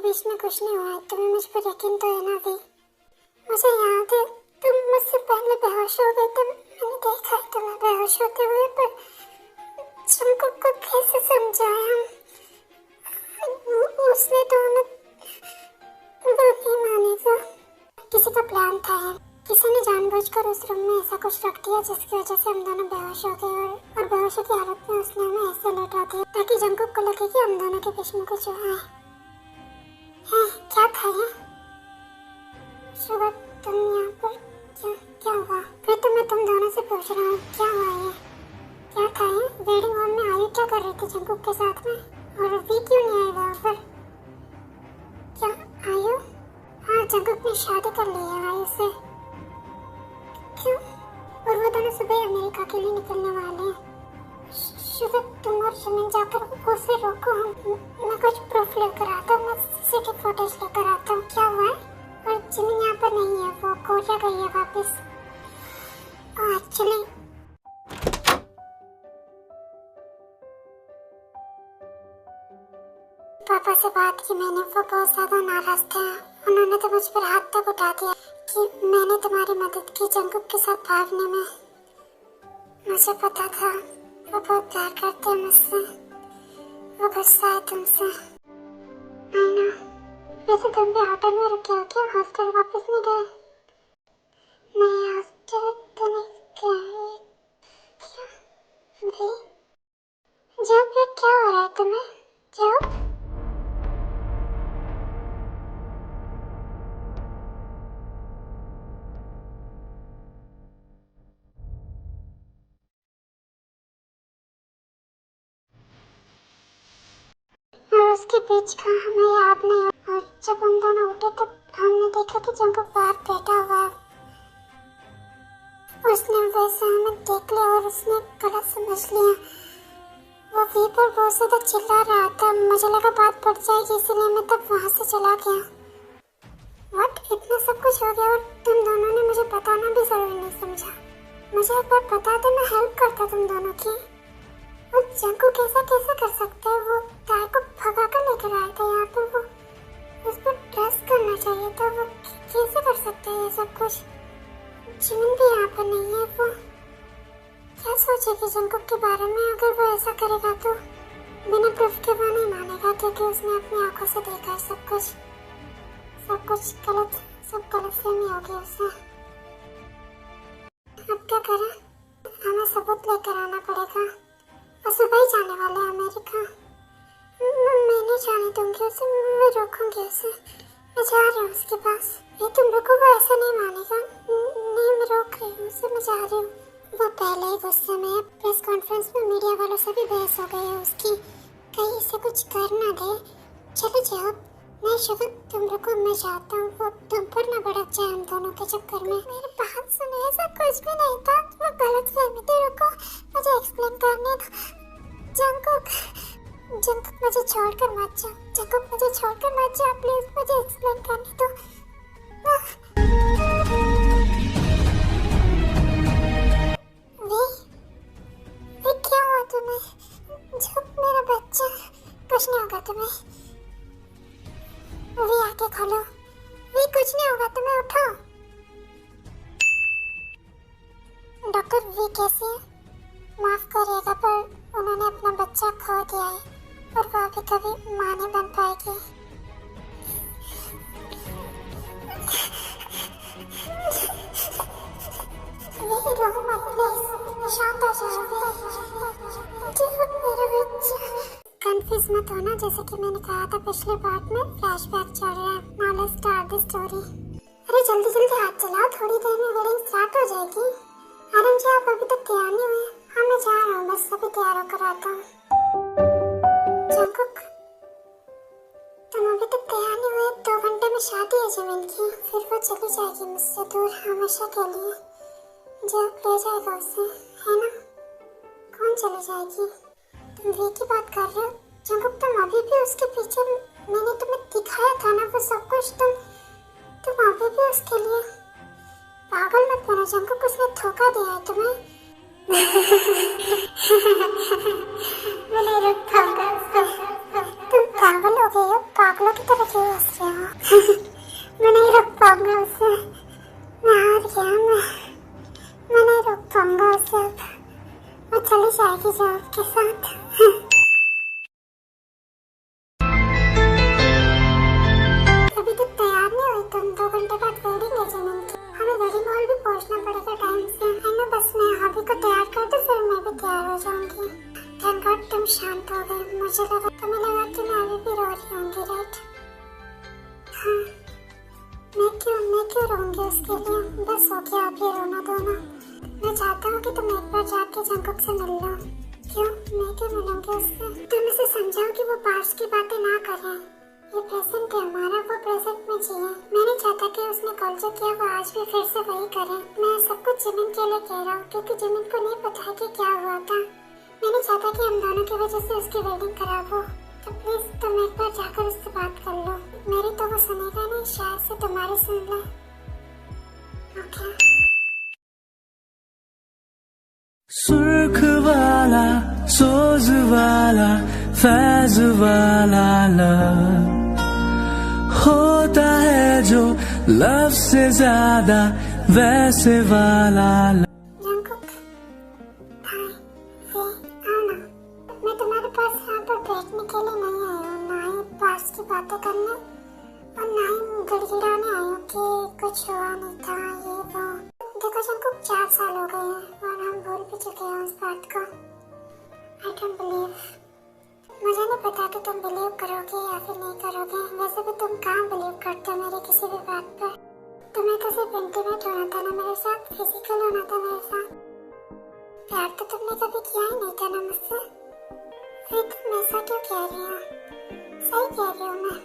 बीच में कुछ नहीं हुआ, तुम्हें मुझ पर यकीन तो है ना भी? मुझे याद है तुम मुझसे पहले बेहोश हो गए थे, मैंने देखा है तुम्हें बेहोश होते हुए, पर जंकुक को कैसे समझाया? उसने तो हमें नहीं मानेगा। किसी का प्लान था है, किसी ने जानबूझकर उस रूम में ऐसा कुछ रख दिया जिसकी वजह से हम दोनों बेहोश हो गए और बेहोशी की हालत में उसने हमें ऐसे लेटा दिया ताकि जंकुक को लगे कि हम दोनों के बीच में कुछ हुआ है। क्या था ये? सुबह तुम यहाँ पर क्या हुआ? फिर तो मैं तुम दोनों से पूछ रहा हूँ क्या हुआ ये? क्या था ये? वेडिंग हॉल में आयु क्या कर रही थी जंकुक के साथ में, और वी क्यों नहीं आए वहाँ पर? क्या आयु? हाँ, जंकुक ने शादी कर ली है आयु से। क्यों? और वो दोनों सुबह अमेरिका के लिए निकलने वाले हैं। शुभ, तुम और जमीन जाकर उसे रोको। मैं कुछ प्रूफ लेकर आता हूँ, मैं सीसीटीवी फुटेज लेकर आता हूँ। क्या हुआ है? और जमीन यहाँ पर नहीं है, वो कोरिया गई है वापस। एक्चुअली पापा से बात की मैंने, वो बहुत ज्यादा नाराज थे। उन्होंने तो मुझ पर हाथ तक उठा दिया कि मैंने तुम्हारी मदद की जंकुक के साथ भागने में। मुझे पता था वो बहुत प्यार करते हैं मुझसे, वो गुस्सा है तुमसे। वैसे तुम भी होटल में रुके हो क्या? हॉस्टल वापस नहीं गए? नहीं, हॉस्टल तो नहीं गए। क्या जब ये क्या हो रहा है तुम्हें? जब और उसके बीच का हमें याद नहीं, और जब हम दोनों उठे तब हमने देखा कि जंकुक बाहर बैठा हुआ है। उसने वैसे हमें देख लिया और उसने गलत समझ लिया। वो वी पर बहुत ज्यादा चिल्ला रहा था, मुझे लगा बात पड़ जाएगी, इसलिए मैं तब वहाँ से चला गया। व्हाट? इतना सब कुछ हो गया और तुम दोनों ने मुझे बताना भी जरूरी नहीं समझा? मुझे एक बार बता दे, मैं हेल्प करता तुम दोनों की। और जंकुक कैसे कर सकता है? वो तार को भगा कर लेकर आया था यहाँ पर, वो उस पर ट्रस्ट करना चाहिए था। वो कैसे कर सकता है ये सब कुछ? जिमिन भी यहाँ पर नहीं है, वो क्या सोचेगी जंकुक के बारे में? अगर वो ऐसा करेगा तो बिना प्रूफ के वो नहीं मानेगा, क्योंकि उसने अपनी आंखों से देखा है सब कुछ गलत, सब गलतफहमी हो गई उसे। अब क्या करें? हमें सबूत लेकर आना पड़ेगा। और सुबह ही जाने वाले हैं अमेरिका। मैं नहीं जाने दूंगी उसे, मैं रोकूंगी उसे। मैं जा रही हूँ उसके पास। ये तुम रुको, वो ऐसा नहीं मानेगा। नहीं, मैं रोक रही हूँ उसे, मैं जा रही हूँ। वो पहले ही गुस्से में प्रेस कॉन्फ्रेंस में मीडिया वालों से भी बहस हो गई है उसकी, कहीं इसे कुछ कर ना दे। चलो जाओ। नहीं शुभ, तुम रुको, मैं जाता हूँ। वो तुम पर ना भड़क जाए हम दोनों के चक्कर में। मेरी बात सुनो, ऐसा कुछ भी नहीं था, वो गलतफहमी थी। रुको, मुझे एक्सप्लेन करने दो। जंकुक मुझे छोड़कर मत जाओ। जंकुक मुझे छोड़कर मत जाओ प्लीज, मुझे एक्सप्लेन करने दो। वे क्या हुआ तुम्हें? जब मेरा बच्चा, कुछ नहीं होगा तुम्हें। वे आके खोलो। वे कुछ नहीं होगा तुम्हें, उठो। डॉक्टर वे कैसे है? माफ करिएगा पर उन्होंने अपना बच्चा खो दिया है और वो अभी कभी मां नहीं बन पाएगी। रो मत प्लीज, शांत हो जाओ। मेरा बच्चा। कंफ्यूज मत होना, जैसे कि मैंने कहा था पिछले पार्ट में फ्लैशबैक चल रहा है। Now let's start the story. अरे जल्दी हाथ चलाओ, थोड़ी देर में वेडिंग स्टार्ट हो जाएगी। आराम जी, आप अभी तक तैयार नहीं हुए? हाँ, मैं जा रहा हूँ, बस अभी तैयार होकर आता हूँ। जंकुक, तुम अभी तक तैयार नहीं हुए? 2 घंटे में शादी है जमीन की, फिर वो चली जाएगी मुझसे दूर हमेशा के लिए। जब ले जाएगा उसे, है ना? कौन चली जाएगी? तुम वे की बात कर रहे हो? जंकुक, तुम अभी भी उसके पीछे? मैंने तुम्हें दिखाया था ना वो सब कुछ। तुम अभी भी उसके लिए? पागल मत बनो जंकुक, उसने धोखा दिया है तुम्हें। मैंने रुक पाऊंगा। तुम पागल हो गए हो? पागलों की तरह क्यों किसी और के साथ। अभी तक तैयार नहीं हुई तुम, 2 घंटे बाद वेडिंग है जमीन की। हमें वेडिंग हॉल भी पहुंचना पड़ेगा टाइम से। है ना, बस मैं हॉबी को तैयार कर दूं, फिर मैं भी तैयार हो जाऊंगी। थैंक गॉड तुम शांत हो गई। मुझे लगा, तुम्हें लगा कि मैं अभी भी रो रही होंगी, राइट? हाँ, मैं क्यों रोऊंगी उसके लिए? बस हो गया, अब ये रोना धोना। मैं चाहता हूँ कि तुम एक बार जाके जंकुक से मिल लो। क्यों? मैं क्यों मिलूंगी उससे? तुम इसे समझाओ कि वो पास्ट की बातें ना करें। ये प्रेजेंट है हमारा, वो प्रेजेंट में जिए। मैं नहीं चाहता कि उसने कल जो किया वो आज भी फिर से वही करे। मैं सब कुछ जिमिन के लिए कह रहा हूँ, क्योंकि जिमिन को नहीं पता है कि क्या हुआ था। मैं नहीं चाहता कि हम दोनों की वजह से उसकी वेडिंग खराब हो। तो प्लीज तुम एक बार जाकर उससे बात कर लो। मेरी तो वो सुनेगा नहीं, शायद से तुम्हारी सुन ले। ओके? सुर्ख वाला, सोज वाला, फैज वाला लव होता है जो लव से ज्यादा वैसे वाला लव। जंकुक, हाय, आओ ना। मैं तुम्हारे पास यहाँ पर बैठने के लिए नहीं आई हूँ, ना ही पास की बातें करने और ना ही गिड़गिड़ाने आई हूँ कि कुछ हुआ नहीं था ये वो। देखो जंकुक, 4 साल हो गए हैं और हम भूल भी चुके हैं उस बात को। I don't believe. मुझे नहीं पता कि तुम बिलीव करोगे या फिर नहीं करोगे। वैसे भी तुम कहाँ बिलीव करते हो मेरी किसी भी बात पर। तुम्हें तो सिर्फ इंटीमेट होना था ना मेरे साथ, फिजिकल होना था मेरे साथ। प्यार तो तुमने कभी किया ही नहीं था ना मुझसे। फिर तुम ऐसा क्यों कह रही हो? सही कह रही हूँ मैं।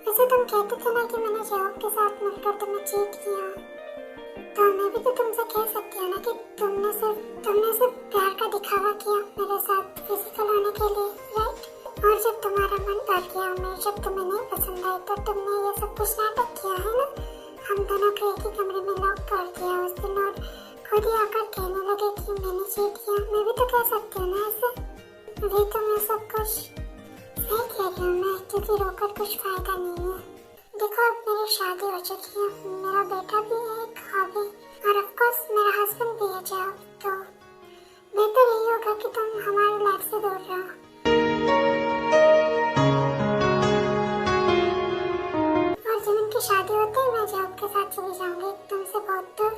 वैसे तुम कहते थे ना कि मैंने जॉब के साथ मिलकर तुम्हें चीट किया, तो मैं भी तो तुमसे कह सकती हूँ ना कि तुमने सिर्फ प्यार का दिखावा किया मेरे साथ फिजिकल होने के लिए, राइट? और जब तुम्हारा मन भर गया, मैं जब तुम्हें नहीं पसंद आई तो तुमने ये सब कुछ नाटक किया है ना। हम दोनों को एक ही कमरे में लॉक कर दिया उस दिन और खुद ही आकर कहने लगे कि मैंने चीट किया। मैं भी तो कह सकती हूँ ना ऐसे। अभी तो मैं सब कुछ सही कह रही हूँ मैं, क्योंकि रोकर कुछ फायदा नहीं है। देखो अब मेरी शादी हो चुकी है, मेरा बेटा भी है, एक हॉबी, और ऑफ कोर्स मेरा हस्बैंड भी है जॉब। तो बेहतर यही होगा कि तुम हमारी लाइफ से दूर रहो। और जब उनकी शादी होती है मैं जॉब के साथ चली जाऊंगी तुमसे बहुत दूर।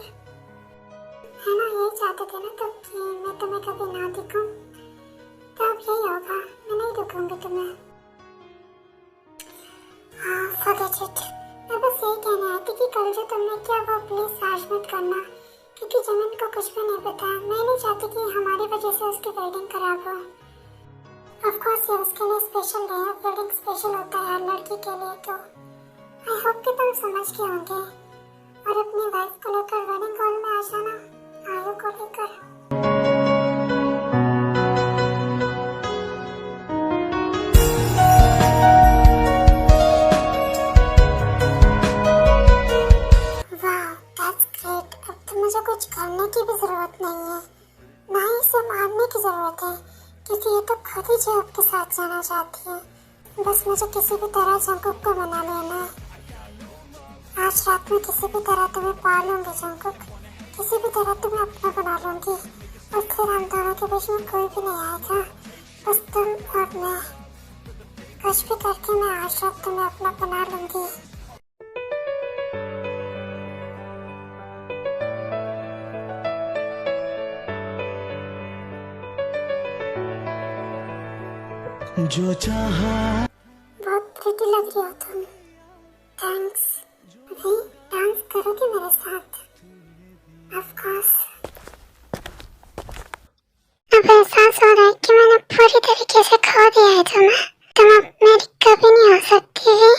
है ना, यही चाहते थे ना तुम कि मैं तुम्हें कभी ना दिखूं। तो अब यही होगा, मैं नहीं दिखूंगी तुम्हें। forget it। मैं बस यही कहने आई थी कि कल जो तुमने किया वो प्लीज आज मत करना, क्योंकि जमीन को कुछ भी नहीं पता। मैं नहीं चाहती कि हमारी वजह से उसकी वेडिंग खराब हो। ऑफ कोर्स ये उसके लिए स्पेशल डे है, वेडिंग स्पेशल होता है हर लड़की के लिए। तो आई होप कि तुम समझ गए होंगे और अपनी वाइफ को लेकर वेडिंग हॉल में आ जाना, आयु को लेकर। मुझे कुछ करने की भी जरूरत नहीं है, ना ही इसे मारने की जरूरत है, क्योंकि ये तो खुद ही जॉब के साथ जाना चाहती है। बस मुझे किसी भी तरह जंकुक को मना लेना है। आज रात में किसी भी तरह तुम्हें पा लूंगी जंकुक, किसी भी तरह तुम्हें अपना बना लूंगी और फिर हम दोनों के बीच में कोई भी नहीं आएगा, बस तुम और मैं। कुछ भी करके मैं आज रात तुम्हें अपना बना लूंगी। जो चाहा। बहुत प्रिटी लग रही हो तुम, थैंक्स। अभी डांस करोगे मेरे साथ? Of course. अब एहसास हो रहा है कि मैंने पूरी तरीके से खो दिया है तुम्हें। तुम अब मेरी कभी नहीं हो सकती है।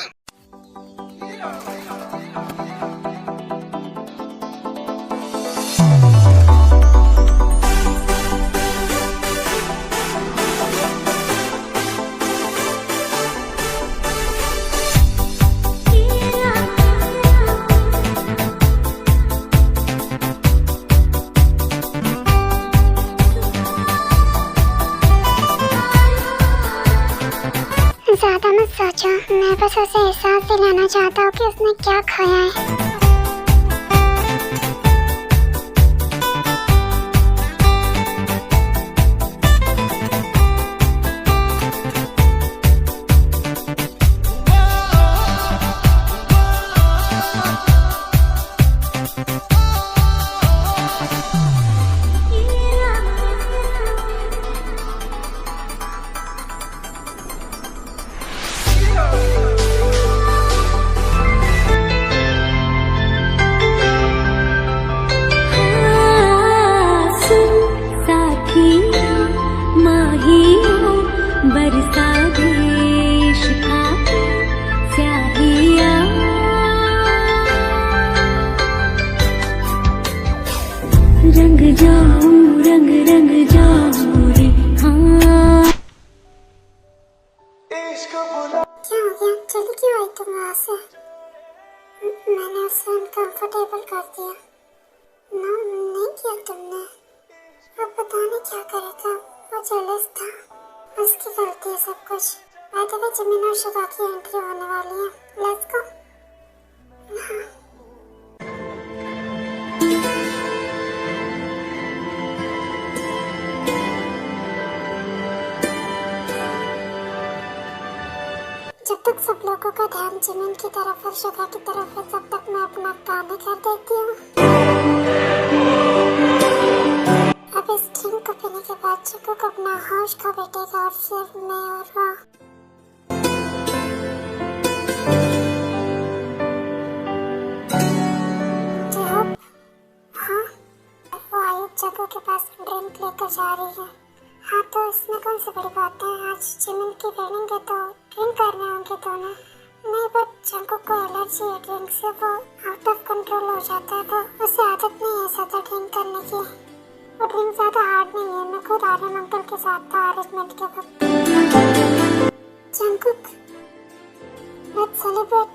ज्यादा मत सोचो, मैं बस उसे एहसास दिलाना चाहता हूँ कि उसने क्या खोया है। बरसा देश का स्याहिया, रंग जाऊं रंग रंग जाऊं रे हाँ। क्या हो गया? चली क्यों आई तुम वहाँ से? मैंने उसे अनकंफर्टेबल कर दिया। नो, नहीं किया तुमने। अब पता नहीं क्या करेगा। वो जेलस था, उसकी गलती है सब कुछ। बाय द वे, जिमिन और शिवा की एंट्री होने वाली है। Let's go. जब तक सब लोगों का ध्यान जिमिन की तरफ और शिवा की तरफ है, तब तक मैं अपना काम ही कर देती हूँ। अब इस ड्रिंक को पीने के बाद चिकू को अपना होश खो बैठेगा और फिर मैं और वो वो आयुब जगह के पास ड्रिंक लेकर जा रही है। हाँ, तो इसमें कौन सी बड़ी बात है? आज जिमिन की वेडिंग है तो ड्रिंक करने होंगे दोनों। नहीं, बट जंकुक को एलर्जी है ड्रिंक से, वो आउट ऑफ कंट्रोल हो जाता है। वो उसे आदत नहीं है ज्यादा ड्रिंक करने की। वो ड्रिंक ज्यादा हार्ड नहीं है। मैं खुद आर्यन अंकल के साथ था अरेंजमेंट के वक्त। Jungkook, let's celebrate.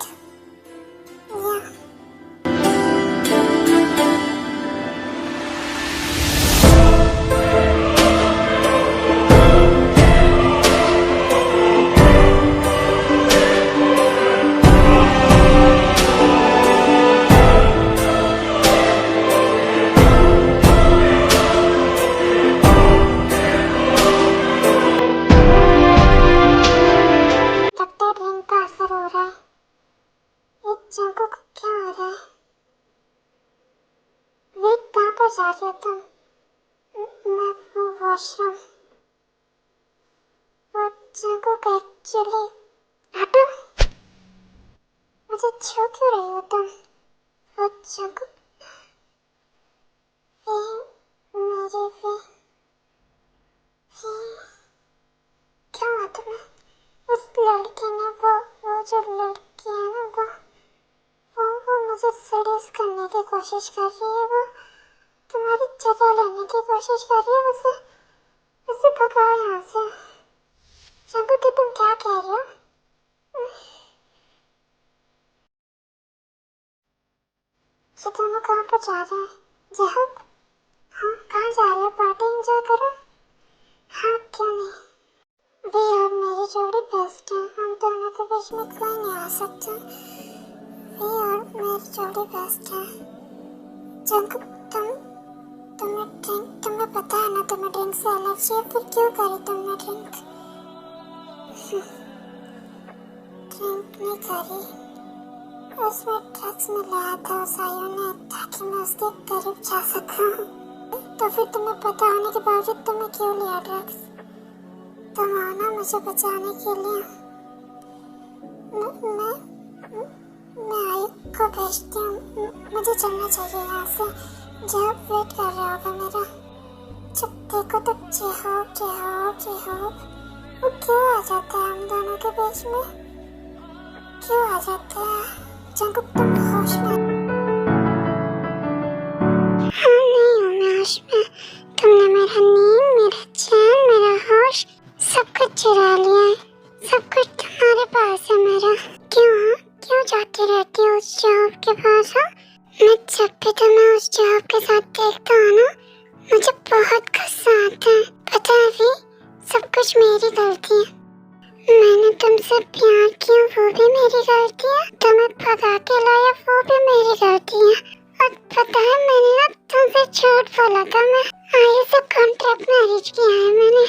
या जा रही हो तुम? मैं वॉशरूम। वो जंकुक एक्चुअली हटो, मुझे छू क्यों रही हो तुम? वो जंकुक मेरी भी क्या हुआ तुम्हें? उस लड़की ने वो जो लड़की है ना, वो मुझे सीरियस करने की कोशिश कर रही है। वो तुम्हारी जगह लेने की कोशिश कर रही है। उसे भगाओ यहाँ से। जंकुक, तुम क्या कह रही हो? ये दोनों कहाँ पर जा रहे हैं? जहब, हाँ, कहाँ जा रहे हो? पार्टी एंजॉय करो। हाँ, क्यों नहीं। वे और मेरी जोड़ी बेस्ट है। हम दोनों के बीच में कोई नहीं आ सकता। वे और मेरी जोड़ी बेस्ट है। जंकुक, तुम्हें पता है ना तुम्हें ड्रिंक से एलर्जी है, फिर क्यों करी तुमने ड्रिंक? ड्रिंक नहीं करी, उसमें ड्रग्स मिलाया था उस आयु ने, ताकि मैं उसके करीब जा सकूं। तो फिर तुम्हें पता होने के बावजूद तुमने क्यों लिया ड्रग्स? तुम आओ ना मुझे बचाने के लिए। मैं आयुब को भेजती हूँ। मुझे चलना चाहिए यहाँ से। जब वेट कर रहा होगा मेरा। जब देखो तो जेहोब वो क्यों आ जाता है हम दोनों के बीच में? क्यों आ जाता है? जंकुक, तुम होश में? हाँ, नहीं हूँ मैं होश में। तुमने मेरा नींद, मेरा चैन, मेरा होश सब कुछ चुरा लिया है। सब कुछ तुम्हारे पास है मेरा। क्यों जाती रहती हो उस जॉब के पास? हाँ, मैं जब भी तुम्हें उस जॉब के साथ देखता हूँ ना, मुझे बहुत गुस्सा आता है। पता है भी, सब कुछ मेरी गलती है। मैंने तुमसे प्यार किया, वो भी मेरी गलती है। तुम्हें भगा के लाया, वो भी मेरी गलती है। और पता है, मैंने ना तुमसे झूठ बोला था। मैं आयु से कॉन्ट्रैक्ट मैरिज किया है मैंने।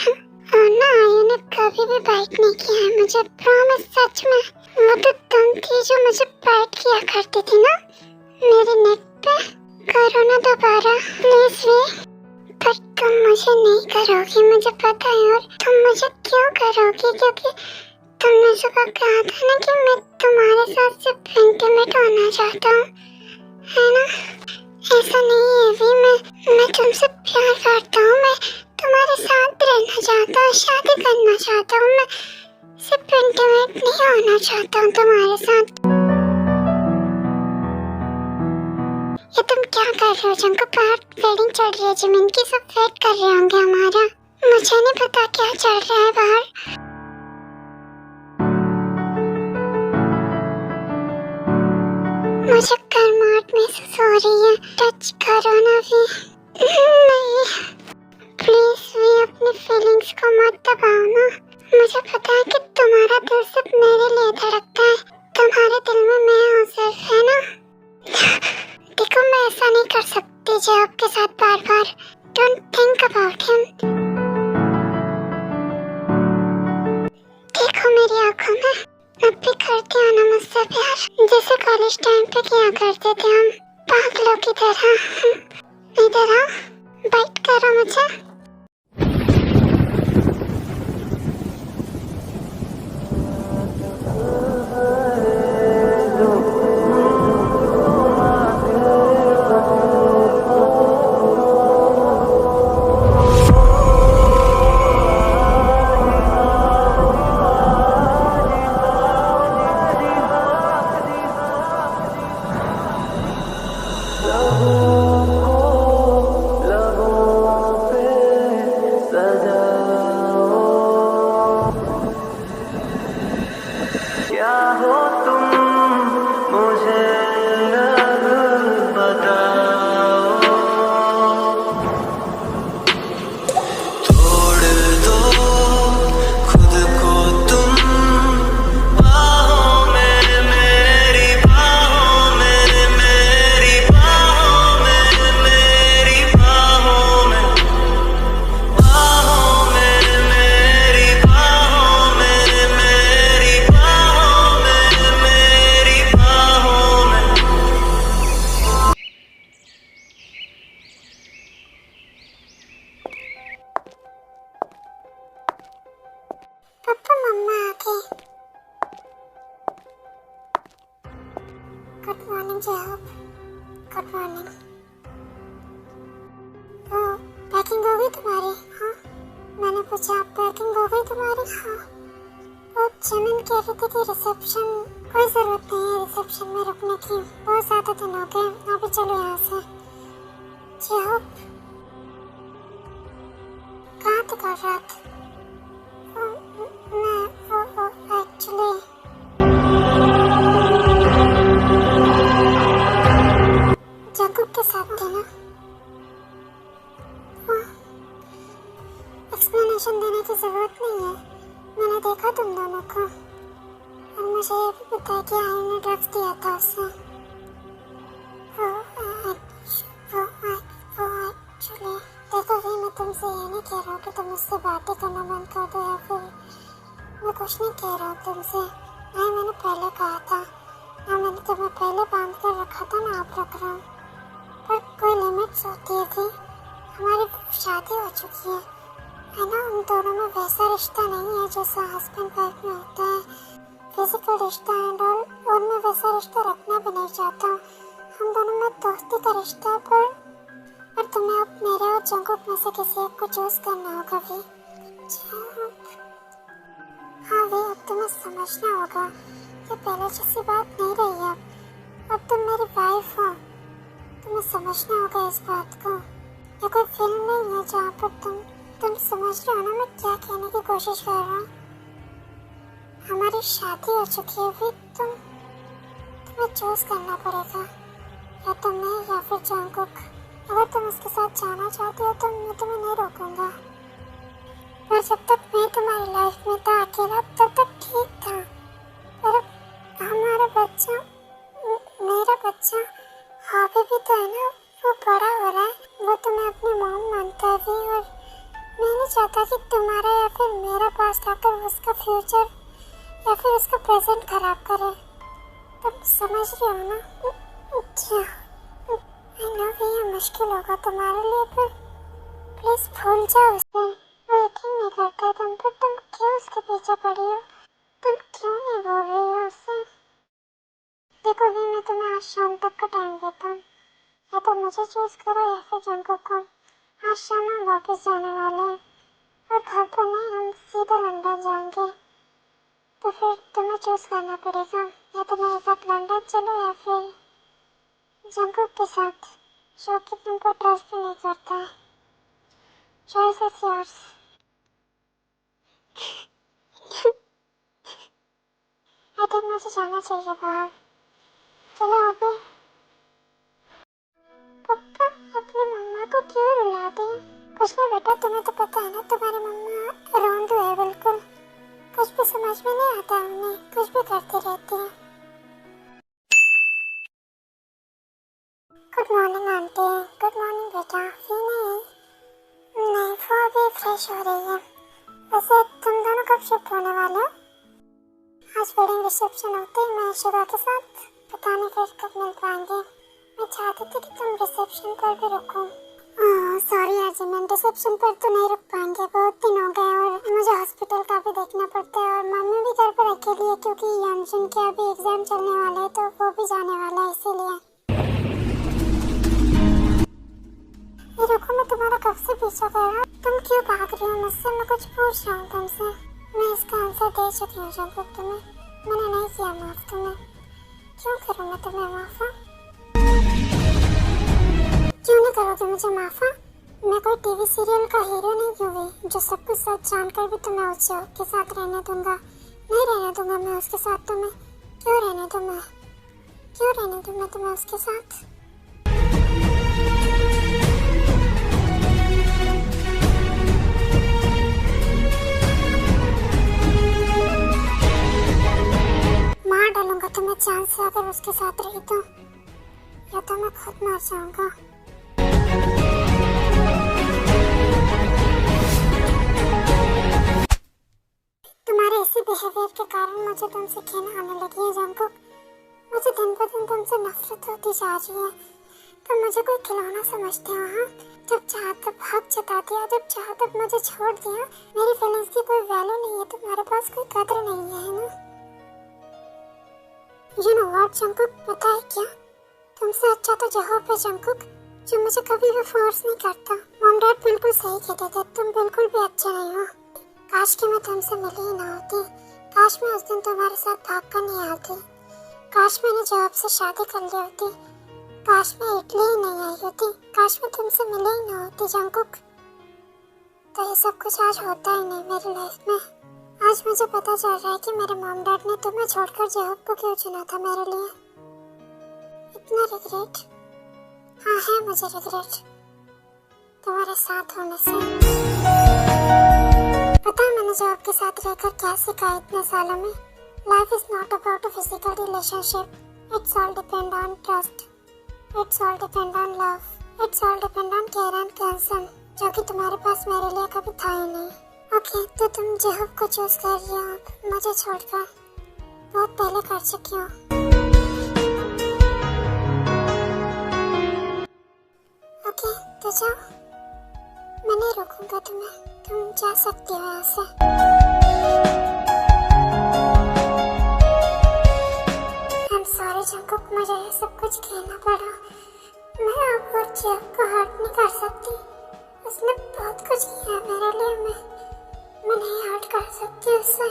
और ना आयु ने कभी भी बाइट नहीं किया है मुझे, प्रॉमिस, सच में। वो तो तुम थी जो मुझे बाइट किया करती थी ना मेरे नेक पे। करो ना दोबारा प्लीज भी। पर तुम मुझे नहीं करोगी, मुझे पता है। और तुम मुझे क्यों करोगी? क्योंकि तुमने सुबह कहा था ना कि मैं तुम्हारे साथ सिर्फ इंटीमेट होना चाहता हूँ, है ना? ऐसा नहीं है भी, मैं तुमसे प्यार करता हूँ। मैं तुम्हारे साथ रहना चाहता हूँ, शादी करना चाहता हूँ मैं, सिर्फ इंटीमेट नहीं होना चाहता हूँ तुम्हारे साथ। ये तुम क्या कर रहे हो जंकुक? वेडिंग चल रही है, जिमिन की सब वेट कर रहे होंगे हमारा। मुझे नहीं पता क्या चल रहा है बाहर। मुझे गर्माहट महसूस हो रही है, टच करो ना भी। नहीं प्लीज भी अपनी फीलिंग्स को मत दबाओ ना। मुझे पता है कि तुम्हारा दिल सिर्फ मेरे लिए धड़कता है, तुम्हारे दिल में मैं हूँ सिर्फ, है ना? देखो मैं ऐसा नहीं कर सकती जो आपके साथ बार बार। Don't think about him. देखो मेरी आंखों में, अब भी करते हो ना मुझसे प्यार, जैसे कॉलेज टाइम पे किया करते थे हम, पागलों की तरह। इधर आओ, बाइट करो मुझे। क्या हो तुम मुझे अब बताओ, तोड़ दो खुद को तुम बाहों में, मेरी बाहों में, मेरी बाहों में, मेरी बाहों में, बाहों में, मेरी बाहों में, मेरी बाहों में, मेरी बाहों में। पापा मम्मा आ गए। Good morning job. Good morning. ओ पैकिंग हो गई तुम्हारी? हाँ मैंने पूछा पैकिंग हो गई तुम्हारी? हाँ। वो जिमिन कह रही थी कि रिसेप्शन, कोई जरूरत नहीं है रिसेप्शन में रुकने की, बहुत ज्यादा दिन हो गए, अभी चलो यहाँ से। जॉब कहाँ थे कल रात? मैं वो एक्चुअली जंकुक के साथ थी ना। एक्सप्लेनेशन देने की जरूरत नहीं है, मैंने देखा तुम दोनों को, और मुझे ये भी पता है कि आयन ने ड्रग्स दिया था उसे। एक्चुअली देखो भी, मैं तुमसे ये नहीं कह रहा हूँ कि तुम मुझसे बातें करना बंद कर दो, या फिर मैं कुछ नहीं कह रहा हूँ तुमसे। नहीं मैंने पहले कहा था ना, मैंने तुम्हें पहले बांध कर रखा था ना, आप रख रहा हूँ, पर कोई लिमिट्स होती है थी। हमारी शादी हो चुकी है ना, हम दोनों में वैसा रिश्ता नहीं है जैसा हस्बैंड वाइफ में होता है, फिजिकल रिश्ता एंड ऑल, और मैं वैसा रिश्ता रखना भी नहीं चाहता हूँ। हम दोनों में दोस्ती का रिश्ता है, पर तुम्हें अब मेरे और जंकुक में से किसी एक को चूज करना होगा भी। हाँ भी, अब तुम्हें समझना होगा कि पहले जैसी बात नहीं रही है। अब तुम मेरी वाइफ हो, तुम्हें समझना होगा इस बात को। ये कोई फिल्म नहीं है जहाँ पर तुम समझ रहे हो ना मैं क्या कहने की कोशिश कर रहा हूँ। हमारी शादी हो चुकी है भी, तुम्हें चूज करना पड़ेगा, या तो मैं या फिर जंकुक। अगर तुम उसके साथ जाना चाहती हो तो मैं तुम्हें नहीं रोकूंगा, पर जब तक मैं तुम्हारी लाइफ में था अकेला, तब तक ठीक था। पर हमारा बच्चा, मेरा बच्चा हॉबी भी तो है ना, वो बड़ा हो रहा है, वो तुम्हें अपनी मॉम मानता है भी, और मैं नहीं चाहता कि तुम्हारा या फिर मेरा पास्ट आकर उसका फ्यूचर या फिर उसका प्रेजेंट खराब करे। तुम समझ रहे हो ना? क्या आई नो ये मुश्किल होगा तुम्हारे लिए, पर प्लीज भूल जाओ उसे। वो यकीन नहीं करता है तुम पर, तुम क्यों उसके पीछे पड़ी हो? तुम क्यों नहीं बोल रही हो उससे? देखो भी, मैं तुम्हें आज शाम तक का टाइम देता हूँ, या तो मुझे चूज करो या फिर जंकुक को। आज शाम हम वापस जाने वाले हैं और घर पर नहीं, हम सीधा लंदन जाएंगे। तो फिर तुम्हें चूज करना पड़ेगा, या तो मेरे साथ लंदन चलो या फिर जंगकुक के साथ, जो कि तुमको ट्रस्ट भी नहीं करता है। Choice is yours. I think मुझे जाना चाहिए बाहर। चलो अभी। पप्पा अपनी मम्मा को क्यों रुलाते हैं? कुछ नहीं बेटा, तुम्हें तो पता है ना, तुम्हारी मम्मा रोंदू है बिल्कुल। कुछ भी समझ में नहीं आता उन्हें, कुछ भी करती रहती है। Good morning aunty. Good morning बेटा। फी नहीं वो अभी फ्रेश हो रही है। वैसे तुम दोनों कब शिफ्ट होने वाले हो? आज वेडिंग रिसेप्शन होती है मैं शिवा के साथ, पता नहीं फिर कब मिल पाएंगे। मैं चाहती थी कि तुम रिसेप्शन पर भी रुको। सॉरी अर्जुन, रिसेप्शन पर तो नहीं रुक पाएंगे, बहुत दिन हो गए और मुझे हॉस्पिटल का भी देखना पड़ता है और मम्मी भी घर पर अकेली है क्योंकि यंजुन के अभी एग्जाम चलने वाले हैं तो वो भी जाने वाला है, इसीलिए। ये रुको, मैं तुम्हारा कब से पीछा कर रहा हूँ, तुम क्यों भाग रही हो मुझसे? मैं कुछ पूछ रहा हूँ तुमसे। मैं इसका आंसर दे चुकी हूँ जंगकुक तुम्हें, मैंने नहीं किया माफ तुम्हें। क्यों करूँ मैं तुम्हें माफ? क्यों नहीं करोगे मुझे माफ? मैं कोई टीवी सीरियल का हीरो नहीं हुई जो सब कुछ सच जानकर भी तुम्हें उस जॉब के साथ रहने दूंगा। नहीं रहने दूंगा मैं उसके साथ तुम्हें। क्यों रहने दूं मैं? क्यों रहने दूं मैं तुम्हें उसके साथ? मार डालूंगा तुम्हें चांद से अगर उसके साथ रही तो, या तो मैं खुद मर जाऊंगा। तुम्हारे इसी बिहेवियर के कारण मुझे तुमसे घिन आने लगी है जंगकुक। मुझे दिन ब दिन तुमसे नफरत होती जा रही है। तुम मुझे कोई खिलौना समझते हो? हाँ, जब चाहा तब हक जता दिया, जब चाहा तब मुझे छोड़ दिया। मेरी फीलिंग्स की कोई वैल्यू नहीं है, तुम्हारे पास कोई कदर नहीं है ना? यू नो व्हाट जंगकुक, पता है क्या, तुमसे अच्छा तो जहोब है जंगकुक, जो मुझे कभी भी फोर्स नहीं करता। मॉम डैड बिल्कुल सही कहते थे, तुम बिल्कुल भी अच्छे नहीं हो। काश कि मैं तुमसे मिली ही ना होती। काश मैं उस दिन तुम्हारे साथ भागकर नहीं आती। काश मैंने जॉब से शादी कर ली होती। काश मैं इटली ही नहीं आई होती। काश मैं तुमसे मिली ही ना होती जंगकुक। तो ये सब कुछ आज होता ही नहीं मेरी लाइफ में। आज मुझे पता चल रहा है कि मेरे मॉम डैड ने तुम्हें छोड़कर जॉब को क्यों चुना था मेरे लिए। इतना रिग्रेट? हाँ है मुझे रिग्रेट तुम्हारे साथ होने से। पता है मैंने जॉब के साथ रहकर क्या सीखा इतने सालों में? Life is not about a physical relationship, it's all depend on trust, it's all depend on love, it's all depend on care and concern, जो कि तुम्हारे पास मेरे लिए कभी था ही नहीं। ओके, तो तुम जॉब को चूज कर रही हो मुझे छोड़कर, बहुत पहले कर चुकी हो। ओके तो जाओ, मैं नहीं रोकूंगा तुम्हें, तुम जा सकती हो यहाँ से। I'm sorry जंगकुक, मुझे ये सब कुछ कहना पड़ा। मैं अब और जॉब को हर्ट नहीं कर सकती। उसने बहुत कुछ किया मेरे लिए, मैं नहीं हर्ट कर सकती उससे।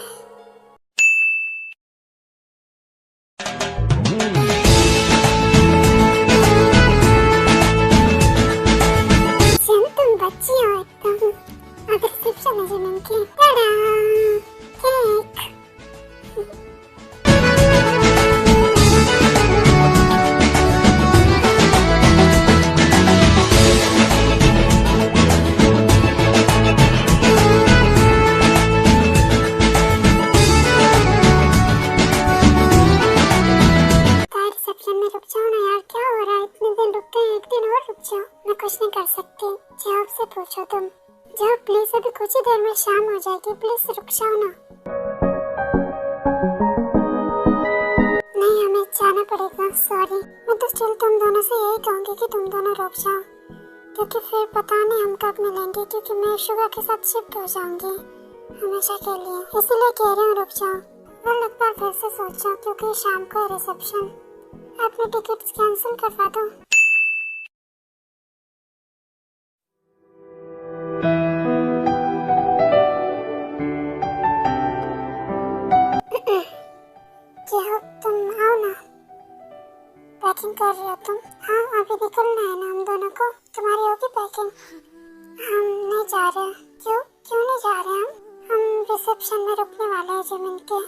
तुम बच्ची हो एकदम। अब रिसेप्शन है जिमिन की। टाडा! केक। रिसेप्शन में रुक जाओ ना यार, क्या हो रहा है? इतने दिन रुक गए, एक दिन और रुक जाओ। मैं कुछ नहीं कर सकती, जॉब से पूछो तुम। जॉब प्लीज, अभी कुछ ही देर में शाम हो जाएगी, प्लीज रुक जाओ ना। नहीं हमें जाना पड़ेगा, सॉरी। मैं तो स्टिल तुम दोनों से यही कहूँगी कि तुम दोनों रुक जाओ, क्योंकि फिर पता नहीं हम कब मिलेंगे, क्योंकि मैं शुगा के साथ शिफ्ट हो जाऊंगी हमेशा के लिए। इसीलिए कह रही हूँ रुक जाओ और एक बार फिर से सोचो, क्योंकि शाम को है रिसेप्शन। अपने टिकट्स कैंसिल करवा दो। पैकिंग कर रहे हो तुम? हाँ, अभी निकलना है ना हम दोनों को। तुम्हारी होगी पैकिंग? हम नहीं जा रहे। क्यों नहीं जा रहे हम रिसेप्शन में रुकने वाले हैं जिमिन के।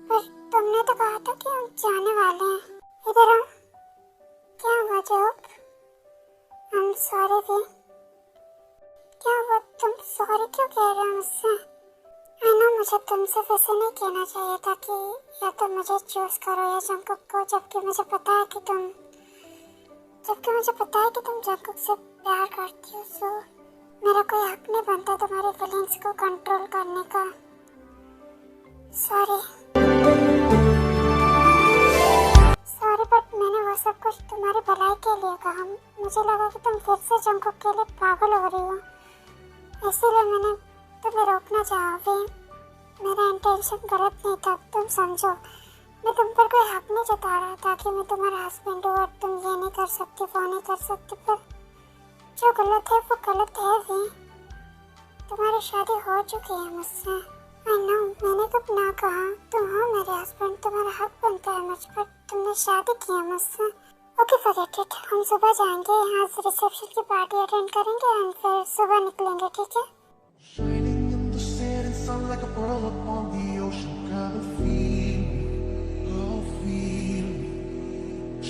पर तुमने तो कहा था कि हम जाने वाले हैं। इधर आओ। क्या हुआ जॉब? हम सॉरी भी। क्या हुआ? तुम सॉरी क्यों कह रहे हो मुझसे? आई नो मुझे तुमसे वैसे नहीं कहना चाहिए था कि या तो मुझे चूज करो या जंकुक को, जबकि मुझे पता है कि तुम जंकुक से प्यार करती हो। सो मेरा कोई हक नहीं बनता तुम्हारी फीलिंग्स को कंट्रोल करने का। सॉरी बट मैंने वो सब कुछ तुम्हारी भलाई के लिए कहा। मुझे लगा कि तुम फिर से जंकुक के लिए पागल हो रही हो, इसीलिए मैंने तुम्हें रोकना चाहा। मेरा इंटेंशन गलत नहीं था, तुम समझो। मैं तुम पर कोई हक नहीं जता रहा था कि मैं तुम्हारा हस्बैंड हूँ और तुम ये नहीं कर सकती वो नहीं कर सकती। पर जो गलत है वो गलत है भी। तुम्हारी शादी हो चुकी है मुझसे। आई नो मैंने कब ना कहा। तुम हो मेरे हस्बैंड, तुम्हारा हक बनता है मुझ पर। तुमने शादी की है मुझसे। Okay forget it. हम सुबह जाएंगे, यहाँ से रिसेप्शन की पार्टी अटेंड करेंगे और फिर सुबह निकलेंगे, ठीक है? Shining in the setting sun like a pearl upon the ocean, kind of feel, oh feel.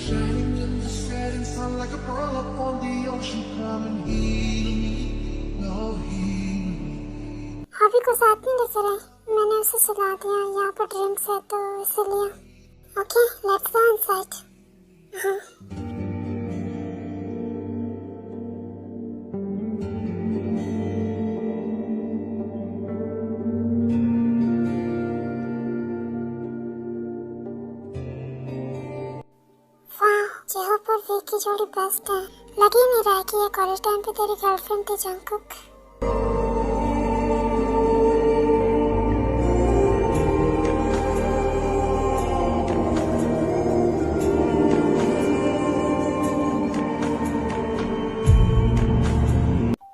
Shining in the setting sun like a pearl upon the ocean, come and heal me, oh heal me. अभी को साथ नहीं लेके रहे, मैंने उसे सुला दिया। यहाँ पर ड्रिंक्स है तो इसलिए। Okay let's go inside. हाँ जेहो पर वी की जोड़ी बेस्ट है। लग ही नहीं रहा है कि ये कॉलेज टाइम पे तेरी गर्लफ्रेंड थी जंकुक।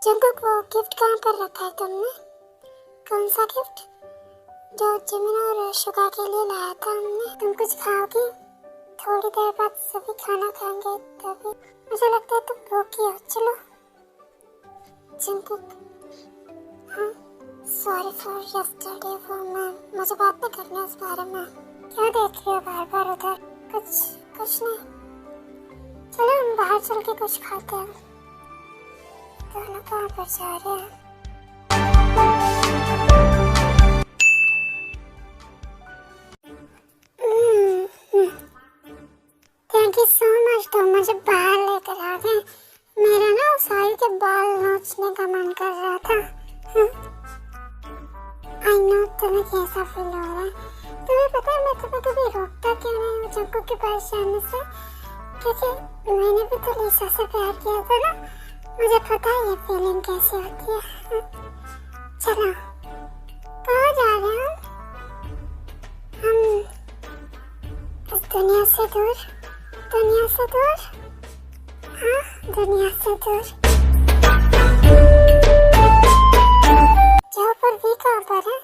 जंकुक वो गिफ्ट कहाँ पर रखा है तुमने? कौन सा गिफ्ट? जो जिमिन और शुगा के लिए लाया था हमने। तुम कुछ खाओगी? थोड़ी देर बाद सभी खाना खाएंगे तभी। मुझे लगता है तुम भूखी हो। चलो जंकुक। हाँ सॉरी फॉर यस्टरडे। वो मुझे बात नहीं करनी उस बारे में। क्या देख रही हो बार बार उधर? कुछ नहीं। चलो हम बाहर चल के कुछ खाते हैं। दोनों कहाँ पर जा रहे हैं? Thank you so much. तुम मुझे बाहर लेकर आ गए। मेरा ना साई के बाल नोचने का मन कर रहा था। आई नो तुम्हें कैसा फील हो रहा है। तुम्हें पता है मैं तुम्हें कभी रोकता क्यों नहीं हूँ जंकुक के पास जाने से? क्योंकि मैंने भी तो लिसा से प्यार किया था ना। मुझे पता है ये फीलिंग कैसी होती है। चलो कहाँ जा रहे हैं हम? इस दुनिया से दूर। दुनिया से दूर? हाँ दुनिया से दूर। जहाँ पर भी कहाँ पर है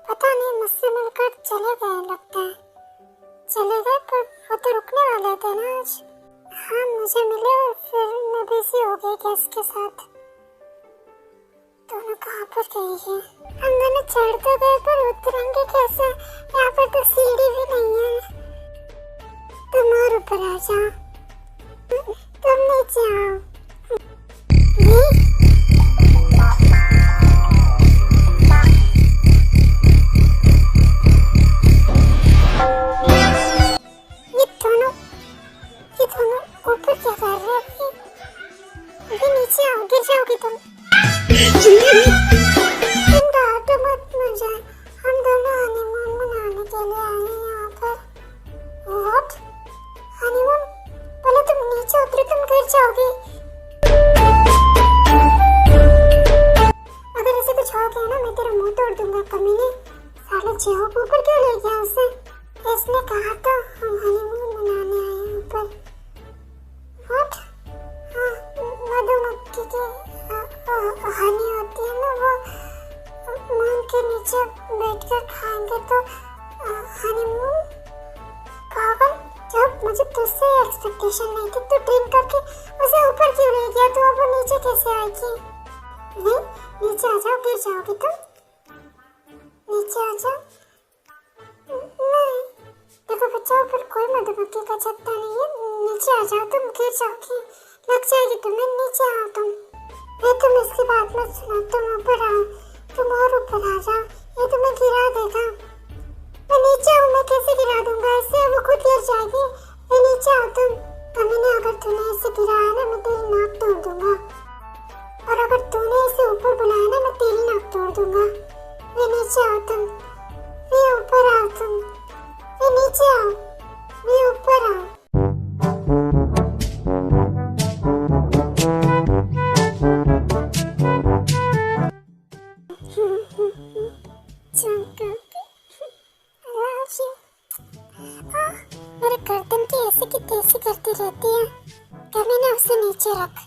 पता नहीं। मुझसे मिलकर चले गए लगता है। चले गए पर वो तो रुकने वाले थे ना आज। हाँ मुझे मिले और फिर मैं बिजी हो गई गेस्ट के साथ। दोनों कहाँ पर गई है? हम दोनों चढ़ तो गए पर उतरेंगे कैसे? यहाँ पर तो सीढ़ी भी नहीं है। तुम और ऊपर आ जाओ। तुम नीचे आओ। ये दोनों ऊपर क्या कर रहे हैं? अभी नीचे आओ, गिर जाओगी तुम। तुम डांटो मत मुझे। हम दोनों हनीमून मनाने के लिए आए हैं यहाँ पर। What? हनीमून? पहले तुम नीचे उतरो, तुम गिर जाओगी। अगर ऐसे कुछ हो गया ना मैं तेरा मुंह तोड़ दूंगा कमीने। साले जेहो ऊपर क्यों ले गया उसे? इसने कहा था हम हनीमून मनाने आए हैं ऊपर। What? हाँ मधुमक्खी के हनी होती है ना, वो मून के नीचे बैठकर खाएंगे तो हनीमून। पागल जब मुझे तुझसे एक्सपेक्टेशन नहीं थी तो ड्रिंक करके उसे ऊपर क्यों ले गया? तो अब वो नीचे कैसे आएगी? नहीं, नीचे आ जाओ, गिर जाओगी तुम। नीचे आ जाओ। नहीं देखो बच्चा, ऊपर कोई मधुमक्खी का छत्ता नहीं है। नीचे आ जाओ, तुम गिर जाओगी, लग जाएगी तुम्हें। नीचे आओ तुम। नहीं तुम इसकी बात मत सुनो, तुम ऊपर आओ, तुम और ऊपर आ जाओ, ये तुम्हें गिरा देगा। मैं नीचे हूँ, मैं कैसे गिरा दूंगा इसे? वो खुद गिर जाएगी। मैं नीचे आओ तुम। कमीने, अगर तूने इसे गिराया ना, मैं तेरी नाक तोड़ दूंगा। और अगर तूने इसे ऊपर बुलाया ना, मैं तेरी नाक तोड़ दूंगा। मैं नीचे आओ तुम। मैं ऊपर आओ तुम। मैं नीचे आओ। मैं ऊपर आओ। मेरे गर्दन की ऐसे की तैसी करती रहती है। कमीने, उसे नीचे रख।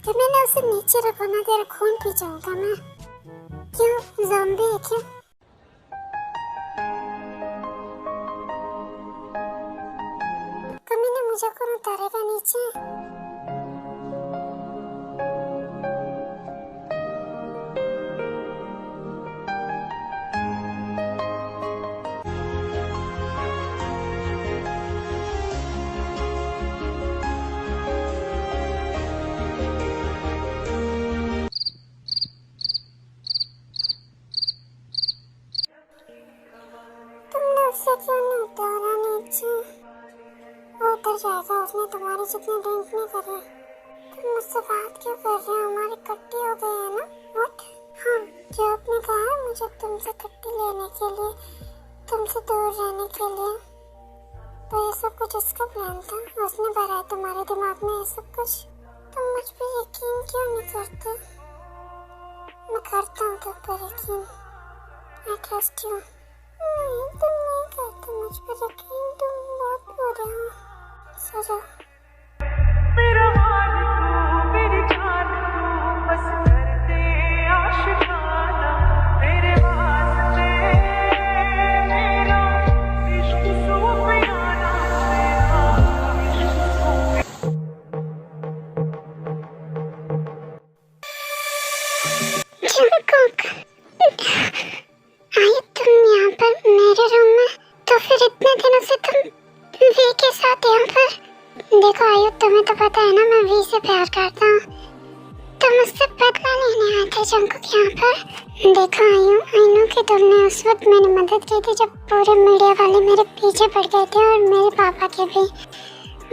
कमीने, उसे नीचे रखो ना, तेरा खून पी जाऊंगा मैं। क्यों, ज़ॉम्बी है क्या? कमीने, मुझे कौन उतारेगा नीचे? उससे क्यों नहीं उतारा नीचे? वो उतर जाएगा, उसने तुम्हारी जितनी ड्रिंक नहीं करी। तुम मुझसे बात क्यों कर रहे हो? हमारी कट्टी हो गई है ना? व्हाट? हाँ, जॉब ने कहा है मुझे तुमसे कट्टी लेने के लिए, तुमसे दूर रहने के लिए। तो ये सब कुछ उसका प्लान था, उसने भरा है तुम्हारे दिमाग में ये सब कुछ। तुम मुझ पर यकीन क्यों नहीं करते? मैं करता हूँ तुम पर यकीन। I trust you। नहीं, तुम नहीं करते मुझ पर यकीन, तुम बहुत बुरे हो। सो जाओ। मेरा हाल तू, मेरी जान तू, बस करते आशिकाना, तेरे वास्ते मेरा इश्क सूफियाना, मेरा इश्क जंकुक, आए तुम यहाँ पर मेरे रूम में? तो फिर इतने दिनों से तुम वी के साथ यहाँ पर? देखो आयु, तुम्हें तो पता है ना मैं वी से प्यार करता हूँ। तुम मुझसे बदला लेने आए थे जंकुक यहाँ पर। देखो आयु, आई नो कि तुमने उस वक्त मेरी मदद की थी जब पूरे मीडिया वाले मेरे पीछे पड़ गए थे, और मेरे पापा के भी।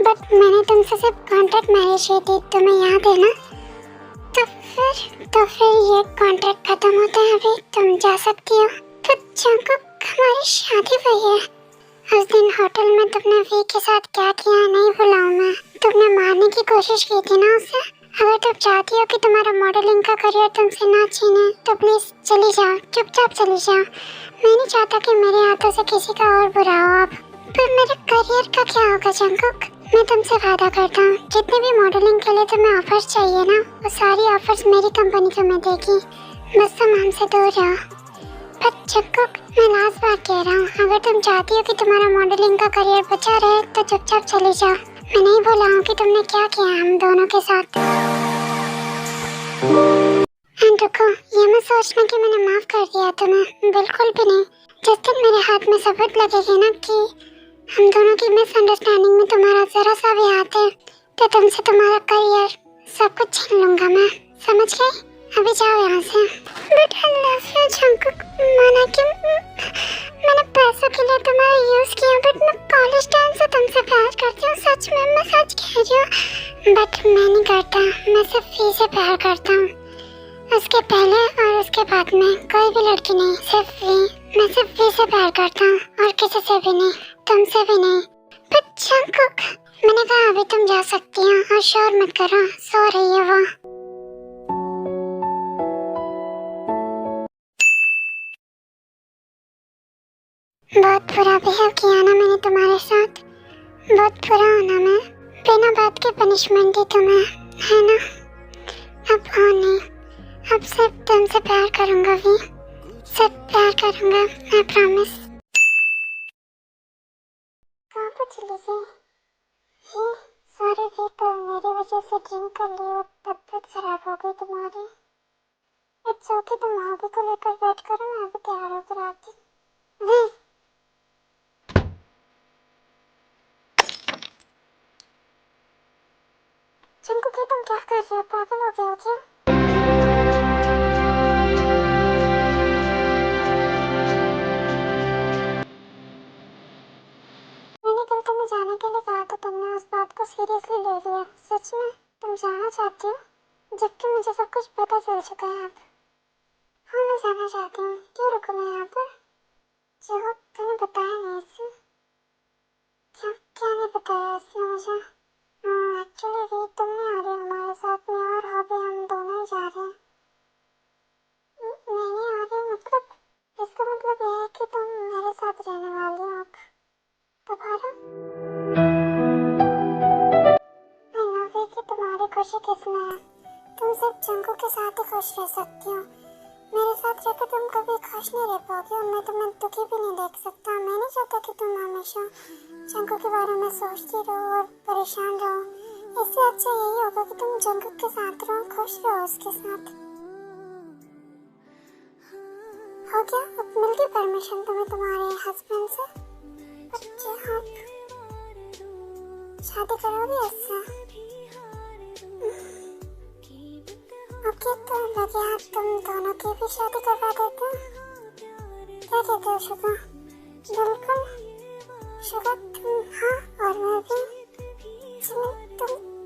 बट मैंने तुमसे सिर्फ कॉन्ट्रैक्ट मैरिज की थी, तुम्हें याद है ना? तो फिर ये कॉन्ट्रैक्ट खत्म होता है, अभी तुम जा सकती हो। तो जंकुक, हमारी शादी हुई है। उस दिन होटल में तुमने वी के साथ क्या किया नहीं भुलाऊं मैं। तुमने मारने की कोशिश की थी ना उसे। अगर तुम चाहती हो कि तुम्हारा मॉडलिंग का करियर तुमसे ना छीने, तो प्लीज चली जाओ, चुपचाप चली जाओ। मैं नहीं चाहता कि मेरे हाथों से किसी का और बुरा हो। अब फिर मेरे करियर का क्या होगा जंकुक? मैं तुमसे वादा करता हूँ, जितने भी मॉडलिंग के लिए तुम्हें ऑफर्स चाहिए ना, वो सारी ऑफर्स मेरी कंपनी तुम्हें देगी। बस तुम हमसे दूर रहो। पर जंकुक, मैं लास्ट बार कह रहा हूँ, अगर तुम चाहती हो कि तुम्हारा मॉडलिंग का करियर बचा रहे, तो चुपचाप चली जाओ। मैं नहीं बोला हूँ कि तुमने क्या किया हम दोनों के साथ। एंड रुको, ये मत सोचना कि मैंने माफ कर दिया तुम्हें, बिल्कुल भी नहीं। जिस दिन मेरे हाथ में सबूत लगेगी ना कि हम दोनों की मिसअंडरस्टैंडिंग में तुम्हारा जरा सा भी हाथ है, तो तुमसे तुम्हारा करियर सब कुछ छीन लूंगा मैं, समझ गई? अभी जाओ यहाँ से। But I love you Jungkook, माना कि मैंने पैसों के लिए तुम्हारा यूज किया, बट मैं कॉलेज टाइम से तुमसे प्यार करती हूँ, सच में, मैं सच कह रही हूँ। बट मैं नहीं करता, मैं सिर्फ वी से प्यार करता हूँ। उसके पहले और उसके बाद में कोई भी लड़की नहीं, सिर्फ वी। मैं सिर्फ वी से प्यार करता हूँ और किसी से भी नहीं, तुमसे भी नहीं। बट जंकुक, मैंने कहा अभी तुम जा सकती हो, और शोर मत करो, सो रही है वो। बहुत बुरा बिहेव किया ना मैंने तुम्हारे साथ, बहुत बुरा होना मैं, बिना बात के पनिशमेंट दी तुम्हें, है ना? अब और नहीं, अब सिर्फ तुमसे प्यार करूंगा भी, सिर्फ प्यार करूंगा, मैं प्रॉमिस। कहाँ पे एक्चुअली से सॉरी वी, तो मेरी वजह से ड्रिंक कर ली और तबीयत खराब हो गई तुम्हारी। इट्स ओके, तुम आगे को लेकर वेट करो, मैं अभी तैयार होकर आती हूँ। चिंकू की तुम क्या कर रहे हो, पागल हो गए हो क्या? मैंने कल तुम्हें जाने के लिए कहा तो तुमने उस बात को सीरियसली ले लिया। सच में तुम जाना चाहती हो, जबकि मुझे सब कुछ पता चल चुका है अब। हाँ, मैं जाना चाहती हूँ। क्यों रुकूं मैं यहाँ पर? जो तुम्हें बताया नहीं इससे। क्या क्या नहीं बताया इसने मुझे? एक्चुअली भी तुम नहीं आ रही हमारे साथ में, और हॉबी हम दोनों ही जा रहे हैं। मैं नहीं आ रही मतलब, इसका मतलब यह है कि तुम मेरे साथ रहने वाली हो अब दोबारा। मैं नो वे कि तुम्हारी खुशी किसमें है। तुम सिर्फ जंगू के साथ ही खुश रह सकती हो। मेरे साथ रहकर तुम कभी खुश नहीं रह पाओगे और मैं तुम्हें दुखी भी नहीं देख सकता। मैं नहीं चाहता कि तुम हमेशा जंगू के बारे में सोचती रहो और परेशान रहो। इससे अच्छा यही होगा कि तुम जंगू के साथ रहो, खुश रहो उसके साथ। हो गया? अब मिल गई परमिशन तुम्हें तुम्हारे हस्बैंड से? अच्छे हाँ, शादी करोगे इससे? ओके, तो लगे हाथ तुम दोनों की भी शादी करवा देते हैं। क्या कहते हो शुभा? बिल्कुल शुभा, तुम हाँ और मैं भी।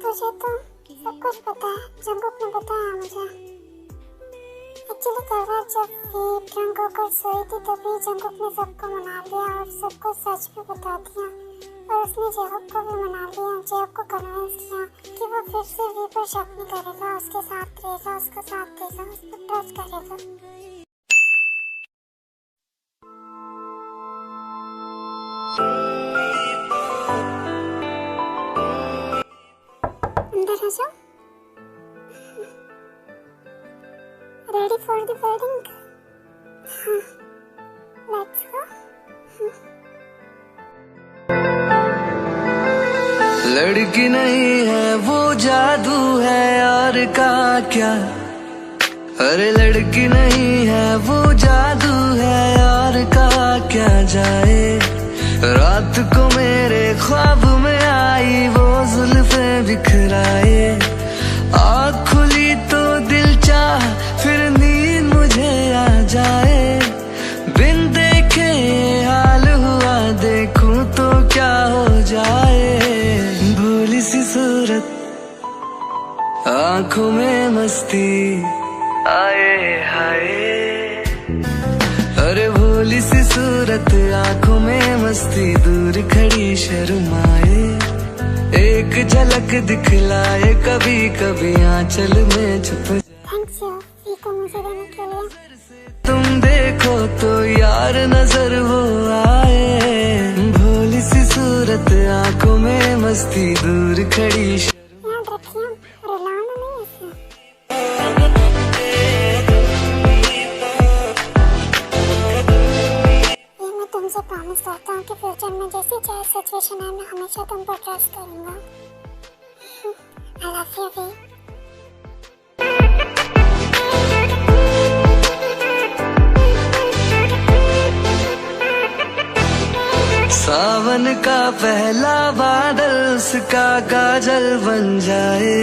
तुझे तो सब कुछ पता है, जंगुक ने बताया मुझे। एक्चुअली कल रात जब भी ड्रंक होकर सोई थी तभी जंगुक ने सबको मना लिया और सबको सच भी बता दिया। और उसने जेहब को भी मना लिया, जेहब को कन्विंस किया कि वो फिर से वी पर शक नहीं करेगा, उसके साथ रहेगा, उसका साथ देगा, उस पर ट्रस्ट करेगा। अंदर आ जाओ। Ready for the wedding? हाँ, लेट्स गो। लड़की नहीं है वो जादू है और का क्या। अरे लड़की नहीं है वो जादू है और का क्या जाए। रात को मेरे ख्वाब में आई वो जुल्फे बिखराए। आँख खुली तो दिल चाह फिर नींद मुझे आ जाए। बिन देखे हाल हुआ देखूं तो क्या हो जाए। भोली सी सूरत आँखों में मस्ती आए हाय। अरे भोली सी सूरत आँखों में मस्ती दूर खड़ी शर्माए। एक झलक दिखलाए कभी कभी आंचल में छुप। थैंक्स फीको मुझे देने के लिए। तुम देखो तो यार नजर वो आए। भोली सी सूरत आँखों में मस्ती दूर खड़ी। याद रखिए, रुलाना नहीं इसे। ये मैं तुमसे प्रॉमिस करता हूँ कि फ्यूचर में जैसी चाहे सिचुएशन है मैं हमेशा तुम पर ट्रस्ट करूँगा। I love you, V. सावन का पहला बादल उसका काजल बन जाए।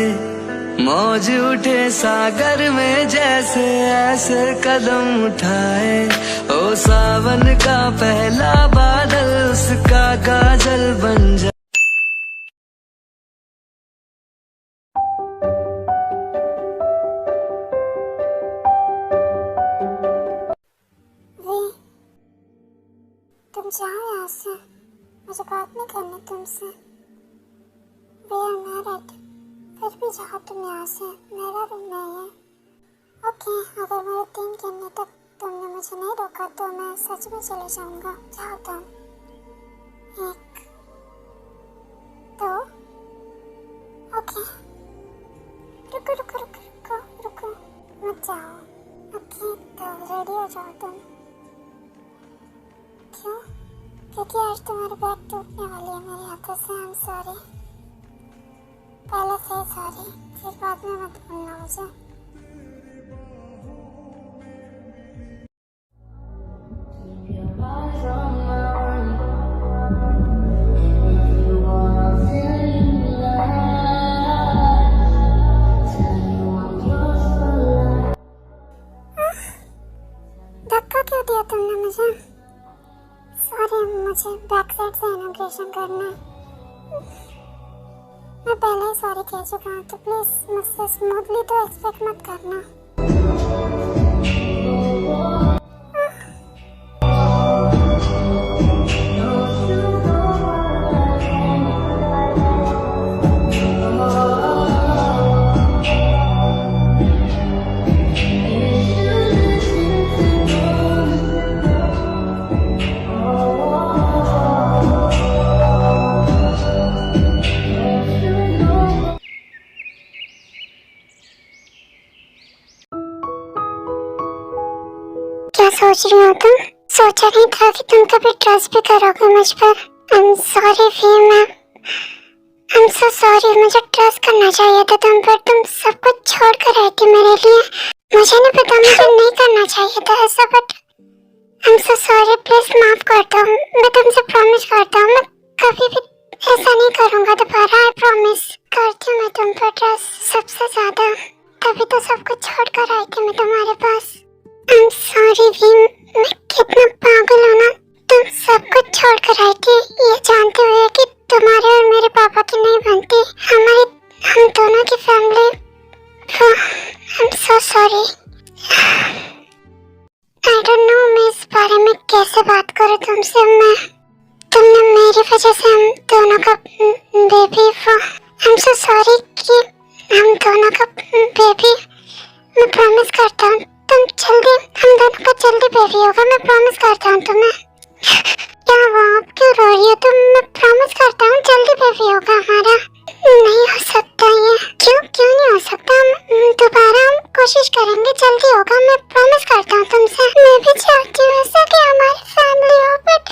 मौज उठे सागर में जैसे ऐसे कदम उठाए। ओ सावन का पहला बादल उसका काजल बन जाए। तुम जाओ यहाँ से, मुझे बात नहीं करनी तुमसे। वी आर मैरिड, फिर भी जाओ तुम यहाँ से, मेरा रूम नहीं है। ओके, अगर मेरे 3 घंटे तक तुमने मुझे नहीं रोका तो मैं सच में चले जाऊँगा। जाओ तुम। 1 2 ओके। रुको रुको रुको रुको रुको, मत जाओ। ओके, तो रेडी हो जाओ तुम। क्यों? क्योंकि आज तुम्हारी बैग टूटने वाली है मेरे हाथों से। आई एम सॉरी, पहले से सॉरी, फिर बाद में मत भूलना मुझे। धक्का क्यों दिया तुमने मुझे? सॉरी, मुझे बैक साइड से इनॉग्रेशन करना है। मैं पहले ही सॉरी कह चुका हूँ, तो प्लीज मुझसे स्मूथली तो एक्सपेक्ट मत करना। क्या सोच रही हो तुम? सोचा नहीं था कि तुम कभी ट्रस्ट भी करोगे मुझ पर। आई एम सॉरी वी, मैं आई एम सो सॉरी। मुझे ट्रस्ट करना चाहिए था तुम पर। तुम सब कुछ छोड़ कर आई थी मेरे लिए। मुझे नहीं पता, मुझे नहीं करना चाहिए था ऐसा, but I am so sorry. Please माफ कर दो। मैं तुमसे प्रॉमिस करता हूँ मैं कभी भी ऐसा नहीं करूँगा दोबारा। आई प्रॉमिस करती हूँ मैं तुम पर ट्रस्ट सबसे ज्यादा। तभी तो सब कुछ छोड़ कर आई थी मैं तुम्हारे पास। आई एम सॉरी वी, मैं कितना पागल हूँ ना। तुम सब कुछ छोड़ कर आई थी ये जानते हुए कि तुम्हारे और मेरे पापा की नहीं बनती, हम दोनों की family. I am so sorry. I don't know मैं इस बारे में कैसे बात करूँ तुमसे। तुमने मेरी वजह से हम दोनों का baby. I am so sorry कि हम दोनों का बेबी। मैं प्रॉमिस करता हूँ तुम जल्दी, हम दोनों का जल्दी बेबी होगा। मैं प्रॉमिस करता हूँ तुम्हें। क्या हुआ, आप क्यों रो रही हो तुम? मैं प्रॉमिस करता हूँ जल्दी बेबी होगा हमारा। नहीं हो सकता ये। क्यों नहीं हो सकता? दोबारा हम कोशिश करेंगे, जल्दी होगा। मैं प्रॉमिस करता हूँ तुमसे। मैं भी चाहती हूँ ऐसा कि हमारी फैमिली हो, बट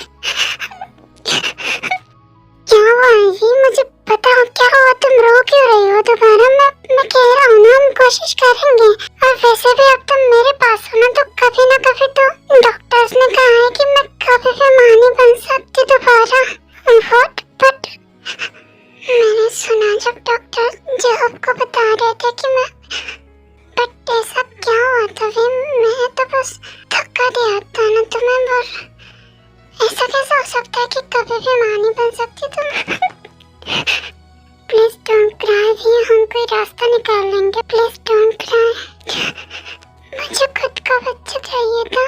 क्या हुआ ये मुझे बताओ। क्या हुआ, तुम रो क्यों रही हो दोबारा? मैं कह रहा हूँ ना हम कोशिश करेंगे। और वैसे भी अब तुम मेरे पास हो ना, तो कभी ना कभी तो डॉक्टर्स ने कहा है कि मैं कभी भी मां नहीं बन सकती दोबारा। बट मैंने सुना जब डॉक्टर जॉब को बता रहे थे कि मैं, बट ऐसा क्या हुआ था भी? मैं तो बस धक्का दिया था ना तुम्हें। पर ऐसा कैसे हो सकता है कि कभी भी मां नहीं बन सकती तुम? प्लीज डोंट क्राई भी, हम कोई रास्ता निकाल लेंगे। Please don't cry. मुझे खुद का बच्चा चाहिए था।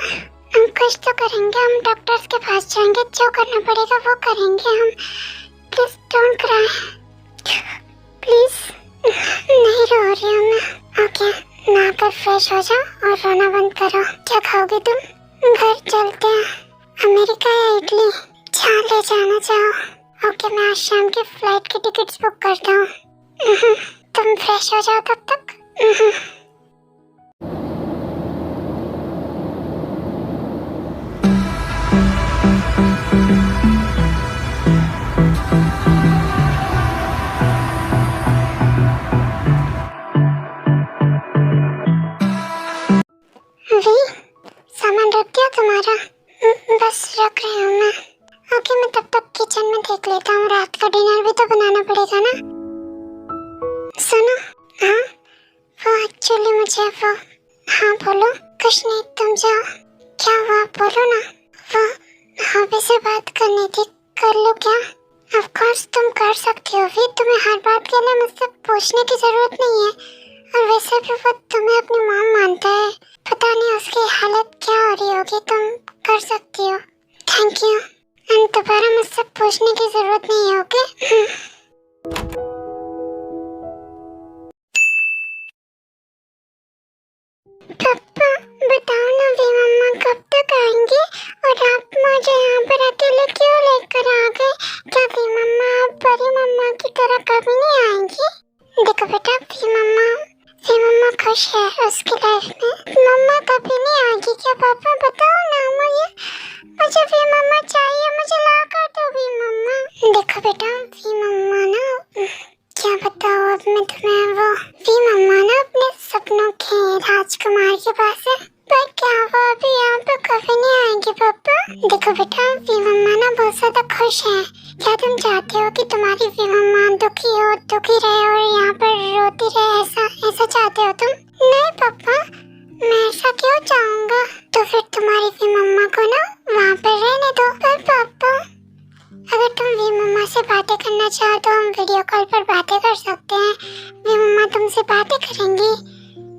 हम कुछ तो करेंगे, हम डॉक्टर्स के पास जाएंगे, जो करना पड़ेगा वो करेंगे हम। Please don't cry, please. नहीं रो रही हूँ मैं। ओके, नहाकर फ्रेश हो जाओ और रोना बंद करो। क्या खाओगे तुम? घर चलते हैं, अमेरिका या इटली, जहाँ ले जाना चाहो। ओके, मैं आज शाम की फ्लाइट की टिकट्स बुक करता हूँ। तुम फ्रेश हो जाओ तब तक। सामान रख दिया तुम्हारा? बस रख रही हूँ मैं। ओके, मैं तब तक किचन में देख लेता हूँ। रात का डिनर भी तो बनाना पड़ेगा ना। सुनो, हाँ वो एक्चुअली मुझे वो, हाँ बोलो। कुछ नहीं, तुम जाओ। क्या हुआ बोलो ना। वो हॉबी से बात करनी थी, कर लो क्या? ऑफ कोर्स तुम कर सकती हो भी। तुम्हें हर बात के लिए मुझसे पूछने की जरूरत नहीं है। और वैसे भी वो तुम्हें अपनी माँ मानता है। पता नहीं उसकी हालत क्या हो रही होगी। तुम कर सकती हो। Thank you. एंड दोबारा मुझसे पूछने की जरूरत नहीं है। ओके पापा, बताओ ना वी मम्मा कब तक आएंगे? और आप मुझे यहाँ पर अकेले क्यों लेकर आ गए? क्या वी मम्मा आप बड़ी मम्मा की तरह कभी नहीं आएंगी? देखो बेटा, वी मम्मा खुश है उसकी लाइफ में। मम्मा कभी नहीं आएगी क्या? पापा बताओ ना मुझे वी मम्मा चाहिए। मुझे लाओ देखो बेटा, वी मम्मा ना बहुत ज्यादा खुश है। क्या तुम चाहते हो कि तुम्हारी वी मम्मा दुखी रहे और यहाँ पर रोती रहे? ऐसा चाहते हो तुम? नहीं पापा, मैं ऐसा क्यों चाहूँगा? तो फिर तुम्हारी वी मम्मा को ना वहाँ पर रहने दो। पर पापा, अगर तुम वी मम्मा से बातें करना चाहो तो हम वीडियो कॉल पर बातें कर सकते हैं। वी मम्मा तुमसे बातें करेंगी।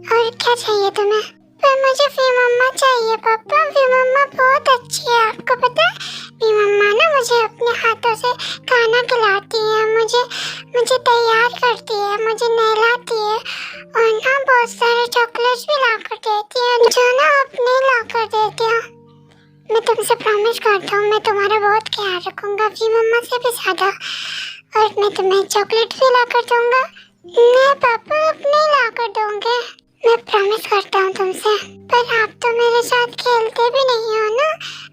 और क्या चाहिए तुम्हें? पर मुझे वी मम्मा चाहिए पापा। वी मम्मा बहुत अच्छी है, आपको पता है? वी मम्मा ना मुझे अपने हाथों से खाना खिलाती है, मुझे तैयार करती है, मुझे नहलाती है और ना बहुत सारे चॉकलेट्स भी ला कर देती है, जो ना अपने ला कर देती है। मैं तुमसे प्रॉमिस करता हूँ, मैं तुम्हारा बहुत ख्याल रखूंगा, वी मम्मा से भी ज्यादा। और मैं तुम्हें चॉकलेट भी ला कर दूंगा। नहीं पापा, आप नहीं ला कर दोगे, मैं प्रॉमिस करता हूँ तुमसे। पर आप तो मेरे साथ खेलते भी नहीं हो ना,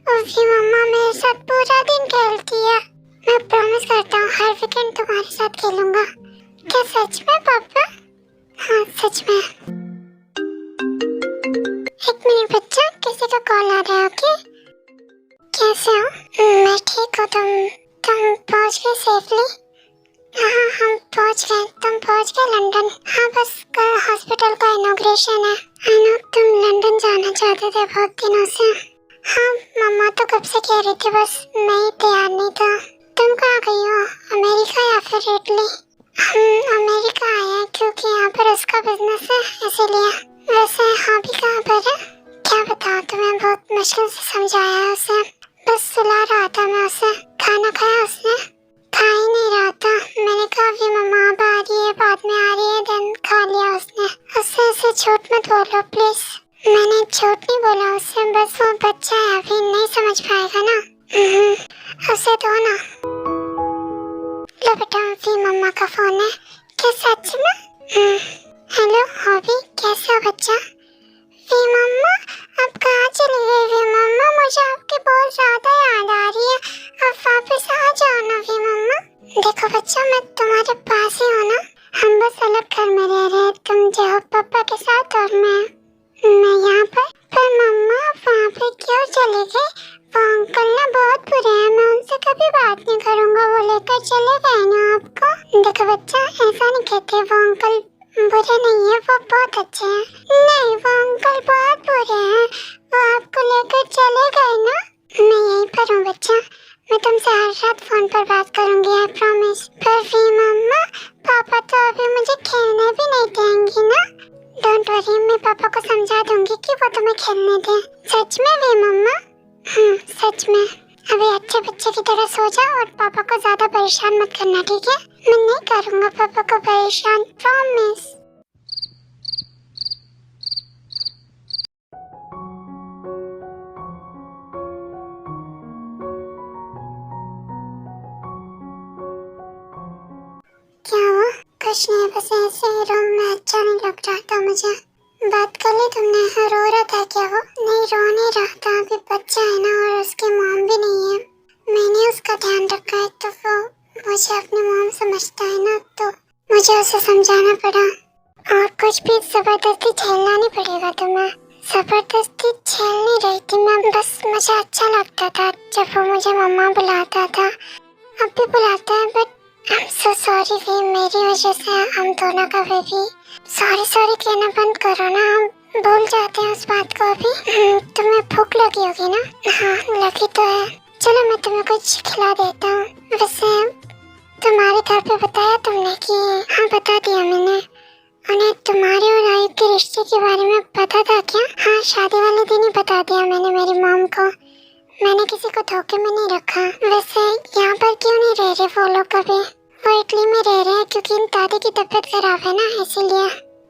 और वी मम्मा मेरे साथ पूरा दिन खेलती है। मैं प्रॉमिस करता हूँ हर वीकेंड तुम्हारे साथ खेलूंगा। क्या सच में पापा? हाँ सच में। एक मिनट बच्चा, किसी का कॉल आ रहा है। ओके, कैसे हो? मैं ठीक हूँ। तुम पहुँच गए सेफली? हाँ, हम पहुँच गए। तुम पहुँच गए लंदन? हाँ, बस कल हॉस्पिटल का इनॉग्रेशन है। आई नो तुम लंदन जाना चाहते थे बहुत दिनों से। हाँ, मम्मा तो कब से कह रही थी, बस मैं ही तैयार नहीं था। तुम कहाँ गई हो? अमेरिका या फिर इटली? हम अमेरिका आए हैं क्योंकि यहाँ पर उसका बिजनेस है, इसीलिए। वैसे हॉबी कहाँ पर है? क्या बताऊँ तुम्हें, बहुत मुश्किल से समझाया है उसे, बस सुला रहा था मैं उसे। खाना खाया उसने? खा ही नहीं रहा था। मैंने कहा वी मम्मा अब आ रही है, बाद में आ रही है, देन खा लिया उसने। उससे ऐसे झूठ मत बोलो प्लीज। मैंने झूठ नहीं बोला उससे, बस वो बच्चा है, अभी नहीं समझ पाएगा ना। उसे दो ना। लो बेटा, वी मम्मा का फोन है। क्या सच में? हेलो हॉबी, कैसा बच्चा? वी मम्मा, अब कहाँ चली गई वी मम्मा? मुझे आपकी बहुत ज्यादा याद आ रही है, अब वापस आ जाओ ना वी मम्मा। देखो बच्चा, मैं तुम्हारे पास ही हूँ ना, हम बस अलग घर में रह रहे हैं। तुम जाओ पापा के साथ और मैं यहाँ पर। पर मम्मा, वहाँ पे क्यों चले गए? वो अंकल ना बहुत बुरे हैं, मैं उनसे कभी बात नहीं करूँगा, वो लेकर चले गए ना आपको। देखो बच्चा, ऐसा नहीं कहते, वो अंकल बुरे नहीं है, वो बहुत अच्छे हैं। नहीं, वो अंकल बहुत बुरे हैं, वो आपको लेकर चले गए ना। मैं यहीं पर हूँ बच्चा, मैं तुमसे हर रात फोन पर बात करूंगी, आई प्रॉमिस। पर वी मम्मा, पापा तो अभी मुझे खेलने भी नहीं देंगी ना। डोंट वरी, मैं पापा को समझा दूंगी कि वो तुम्हें खेलने दें। सच में वी मम्मा? सच में। अभी अच्छे बच्चे की तरह सो जाओ और पापा को ज्यादा परेशान मत करना, ठीक है? मैं नहीं करूँगा पापा को परेशान, प्रॉमिस। क्या हुआ? कुछ नहीं, बस ऐसे ही रूम में अच्छा नहीं लग रहा था मुझे। बात कर ली तुमने? रो रहा था क्या वो? नहीं, रो नहीं रहा था, अभी बच्चा है ना और उसकी मॉम भी नहीं है, मैंने उसका ध्यान रखा है, तो वो मुझे अपनी मॉम समझता है ना, तो मुझे उसे समझाना पड़ा। और कुछ भी जबरदस्ती झेलना नहीं पड़ेगा तुम्हें। जबरदस्ती झेल नहीं रही थी मैं, बस मुझे अच्छा लगता था जब वो मुझे मम्मा बुलाता था, अब भी बुलाता है। But I am so sorry V, मेरी वजह से हम दोनों का बेबी। सॉरी कहना बंद करो ना, हम भूल जाते हैं उस बात को अभी। तुम्हें भूख लगी होगी ना? हाँ लगी तो है, चलो मैं तुम्हें कुछ खिला देता हूँ। वैसे तुम्हारे घर पे बताया तुमने कि? हाँ बता दिया मैंने। उन्हें तुम्हारे और आयुब के रिश्ते के बारे में पता था क्या? हाँ, शादी वाले दिन ही बता दिया मैंने मेरी मॉम को, मैंने किसी को धोखे में नहीं रखा। वैसे यहाँ पर क्यों नहीं रह रहे वो लोग कभी? वो इटली में रह रहे हैं क्योंकि दादी की तबीयत खराब है ना, इसीलिए।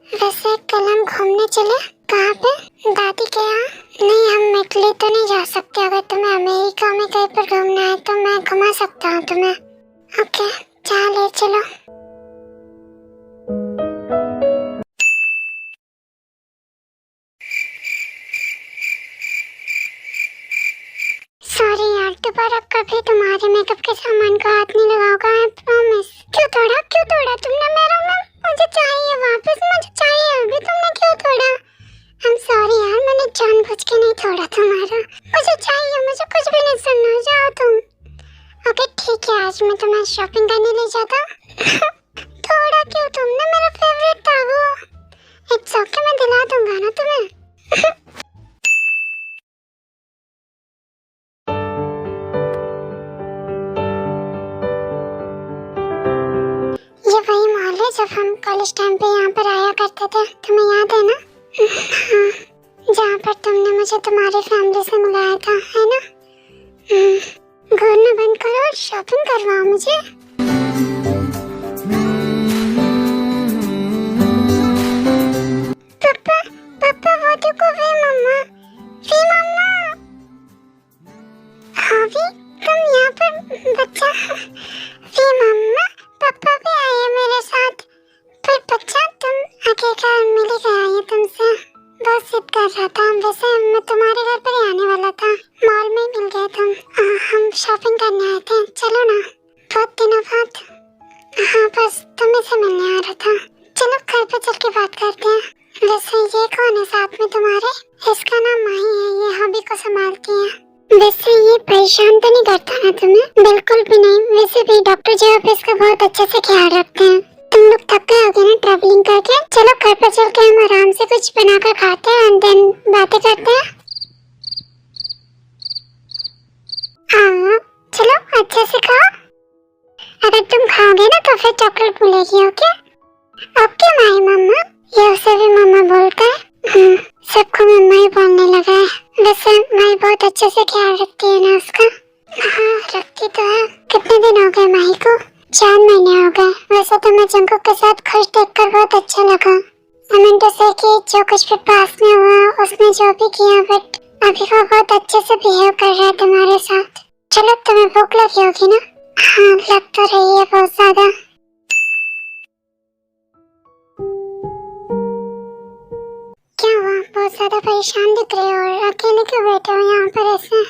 वैसे कल हम घूमने चले? कहाँ पे? दादी के यहाँ? नहीं, हम इटली तो नहीं जा सकते, अगर तुम्हें अमेरिका में कहीं पर घूमना है तो मैं घुमा सकता हूँ तुम्हें। ओके, चलो ले चलो। सॉरी यार, दोबारा कभी तुम्हारे मेकअप के सामान को हाथ नहीं लगाऊंगा, आई प्रॉमिस। क्यों तोड़ा तुमने मेरा? मुझे चाहिए वापस, मुझे चाहिए, अभी तुमने क्यों तोड़ा? I'm sorry यार, मैंने जानबूझ के नहीं तोड़ा तुम्हारा। मुझे चाहिए, मुझे कुछ भी नहीं सुनना, जाओ तुम। ओके ठीक है, आज मैं तुम्हें शॉपिंग करने ले जाता हूँ। थोड़ा क्यों, तुमने मेरा फेवरेट था वो। इट्स ओके, मैं दिला दूंगा ना तुम्हें। ये वही मॉल है जब हम कॉलेज टाइम पे यहाँ पर आया करते थे, तुम्हें याद है ना? हाँ, जहाँ पर तुमने मुझे तुम्हारी फैमिली से मिलाया था, है ना? घूरना बंद करो और शॉपिंग करवाओ मुझे। पापा, पापा वो देखो, वे मम्मा, वे मम्मा। हाँ भी, तुम यहाँ पर बच्चा, वे मम्मा, पापा भी आए मेरे साथ। पर बच्चा तुम आखिरकार मिल ही गया ये तुमसे, बहुत जिद कर रहा था। वैसे मैं तुम्हारे घर पर ही आने वाला था, मॉल में मिल गए तुम। हम शॉपिंग करने आए थे, चलो ना, बहुत दिनों बाद। हाँ बस तुम्हें से मिलने आ रहा था। चलो घर पे चल के बात करते हैं। वैसे ये कौन है साथ में तुम्हारे? इसका नाम माही है, ये हॉबी को संभालती है। वैसे ये परेशान तो नहीं करता ना तुम्हें? बिल्कुल भी नहीं। वैसे भी डॉक्टर जो है इसका बहुत अच्छे से ख्याल रखते हैं। तुम लोग थक गए होगे ना ट्रैवलिंग करके? चलो घर पर चल के हम आराम से कुछ बनाकर खाते हैं एंड देन बातें करते हैं। हाँ चलो अच्छे से खाओ। अगर तुम खाओगे ना तो फिर चॉकलेट मिलेगी। ओके ओके माई मम्मा। ये उसे भी मम्मा बोलता है। सबको मम्मा ही बोलने लगा है। वैसे माई बहुत अच्छे से ख्याल रखती है ना उसका? हाँ रखती तो है। कितने दिन हो गए माही को? 4 महीने हो गए। वैसे तो मैं जंकुक के साथ खुश देखकर बहुत अच्छा लगा। आई मीन टू से कि जो कुछ भी पास में हुआ उसने जो भी किया, बट अभी वो बहुत अच्छे से बिहेव कर रहा है तुम्हारे साथ। चलो तुम्हें भूख लगी होगी ना? हाँ लग तो रही है बहुत ज्यादा। क्या हुआ, बहुत ज्यादा परेशान दिख रहे हो और अकेले क्यों बैठे हो यहाँ पर ऐसे?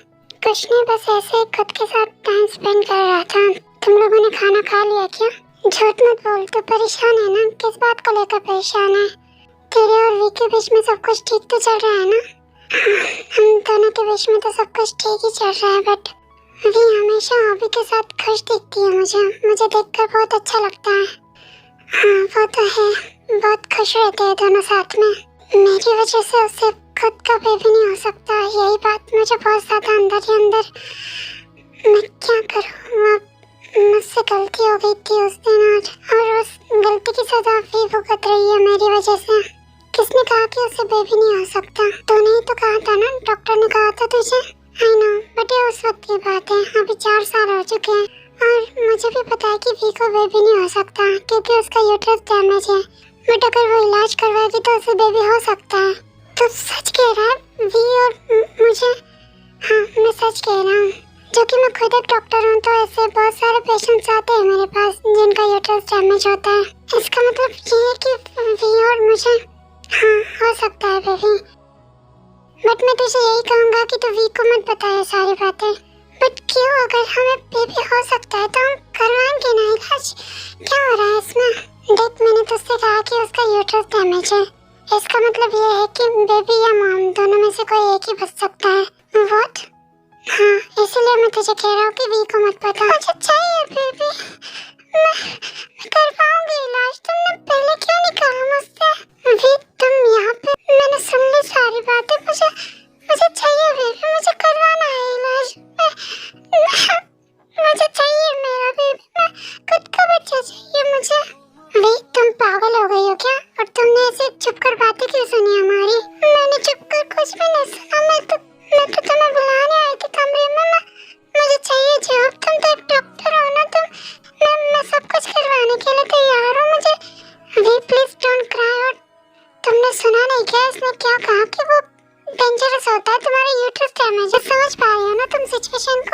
कुछ नहीं, बस ऐसे ही खुद के साथ टाइम स्पेंड कर रहा था। तुम लोगों ने खाना खा लिया क्या? झूठ मत बोल, तू परेशान है ना? किस बात को लेकर परेशान है? तेरे और वी के बीच में सब कुछ ठीक तो चल रहा है ना? हम दोनों के बीच में तो सब कुछ ठीक ही चल रहा है, बट वी हमेशा हॉबी के साथ खुश दिखती है। मुझे देखकर बहुत अच्छा लगता है। हाँ वो तो है, बहुत खुश रहते हैं दोनों साथ में। मेरी वजह से उसे खुद का बेबी नहीं हो सकता, यही बात मुझे बहुत ज्यादा अंदर ही अंदर। मैं क्या करूँ, मुझसे गलती हो गई थी उस दिन और उस गलती की सजा भी भुगत रही है मेरी वजह से। किसने कहा कि उसे बेबी नहीं हो सकता? तूने ही तो कहा था ना, डॉक्टर ने कहा था तुझे। आई नो, बट ये उस वक्त की बात है, अभी 4 साल हो चुके हैं और मुझे भी पता है कि वी को बेबी नहीं हो सकता क्योंकि उसका यूट्रस डैमेज है। बट अगर वो इलाज करवाएगी तो उसे बेबी हो सकता है। तो सच कह रहा है वी और मुझे? हाँ मैं सच कह रहा हूँ, जो कि मैं खुद एक डॉक्टर हूँ। तो ऐसे बहुत सारे पेशेंट्स आते हैं मेरे पास जिनका यूट्रस डैमेज होता है। इसका मतलब ये है कि वी और मुझे हाँ हो सकता है बेबी। बट मैं तुझे यही कहूँगा कि तू वी को मत बताए सारी बातें। बट क्यों? अगर हमें बेबी हो सकता है तो हम करवाएंगे ना इलाज। क्या हो रहा है इसमें? देख मैंने तुझसे कहा कि उसका यूट्रस डैमेज है, इसका मतलब ये है कि बेबी या मॉम दोनों में से कोई एक ही बच सकता है। व्हाट? हाँ इसीलिए मैं तुझे कह रहा हूँ कि वी को मत बता। मुझे चाहिए बेबी, मैं करवाऊंगी इलाज। तुमने पहले क्यों नहीं कहा मुझसे? वी तुम यहाँ पे, मैंने सुन ली सारी बातें। मुझे चाहिए बेबी, मुझे करवाना है इलाज। मुझे चाहिए मेरा बेबी, मैं खुद का बच्चा चाहिए मुझे। वी तुम पागल हो गई हो क्या? और तुमने ऐसे चुप कर बातें क्यों सुनी हमारी? मैंने चुप कर कुछ भी नहीं सुना। मैं तो तुम्हें बुलाने आई थी कमरे में। मुझे चाहिए जवाब। तुम तो एक डॉक्टर हो ना, मैं सब कुछ करवाने के लिए तैयार हूँ। मुझे वी प्लीज डोंट क्राई। और तुमने सुना नहीं क्या इसने क्या कहा कि वो डेंजरस होता है, तुम्हारा यूट्रस डैमेज है। समझ पा रही हो ना तुम सिचुएशन को?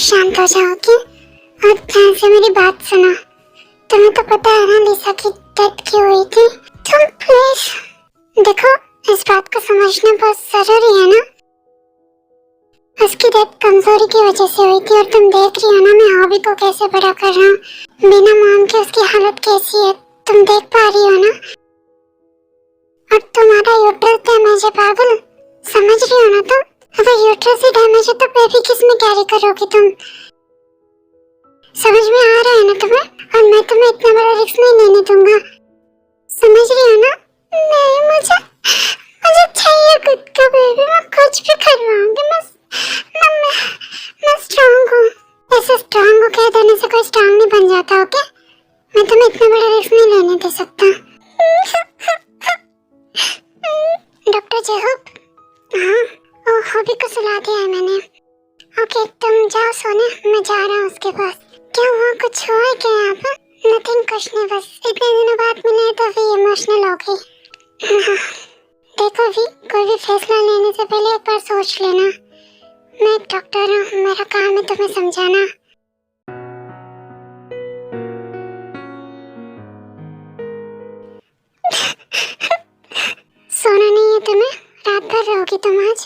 शांत हो जाओगे और ध्यान से मेरी बात सुनो। तुम्हें तो पता है ना लिसा की डेथ क्यों हुई थी। तुम प्लीज देखो, इस बात को समझना बहुत जरूरी है ना। उसकी डेथ कमजोरी की वजह से हुई थी और तुम देख रही हो ना मैं हॉबी को कैसे बड़ा कर रहा हूँ। बिना मॉम के उसकी हालत कैसी है तुम देख पा रही हो ना। और तुम्हारा यूट्रस डैमेज है पागल, समझ रही हो ना तुम। अगर यूट्रस ही डैमेज है तो बेबी किस में कैरी करोगी तुम। समझ में आ रहा है ना तुम्हें। और मैं तुम्हें इतना बड़ा रिस्क नहीं लेने दूंगा, समझ रही हो ना। नहीं, मुझे चाहिए खुद का बेबी। मैं कुछ भी करवाऊंगी। मैं स्ट्रांग हूँ। ऐसे स्ट्रांग हो कह देने से कोई स्ट्रांग नहीं बन जाता। ओके, मैं तुम्हें इतना बड़ा रिस्क नहीं लेने दे सकता। डॉक्टर जेहूब, हाँ वो हॉबी को सुला दिया है मैंने। ओके तुम जाओ सोने, मैं जा रहा हूँ उसके पास। क्या हुआ, कुछ हुआ है क्या यहाँ पर? नथिंग, कुछ नहीं, बस इतने दिनों बाद मिले तो भी इमोशनल हो गई। देखो भी कोई भी फैसला लेने से पहले एक बार सोच लेना। मैं एक डॉक्टर हूँ, मेरा काम है तुम्हें समझाना। सोना नहीं है तुम्हें, रात भर रहोगी तुम आज।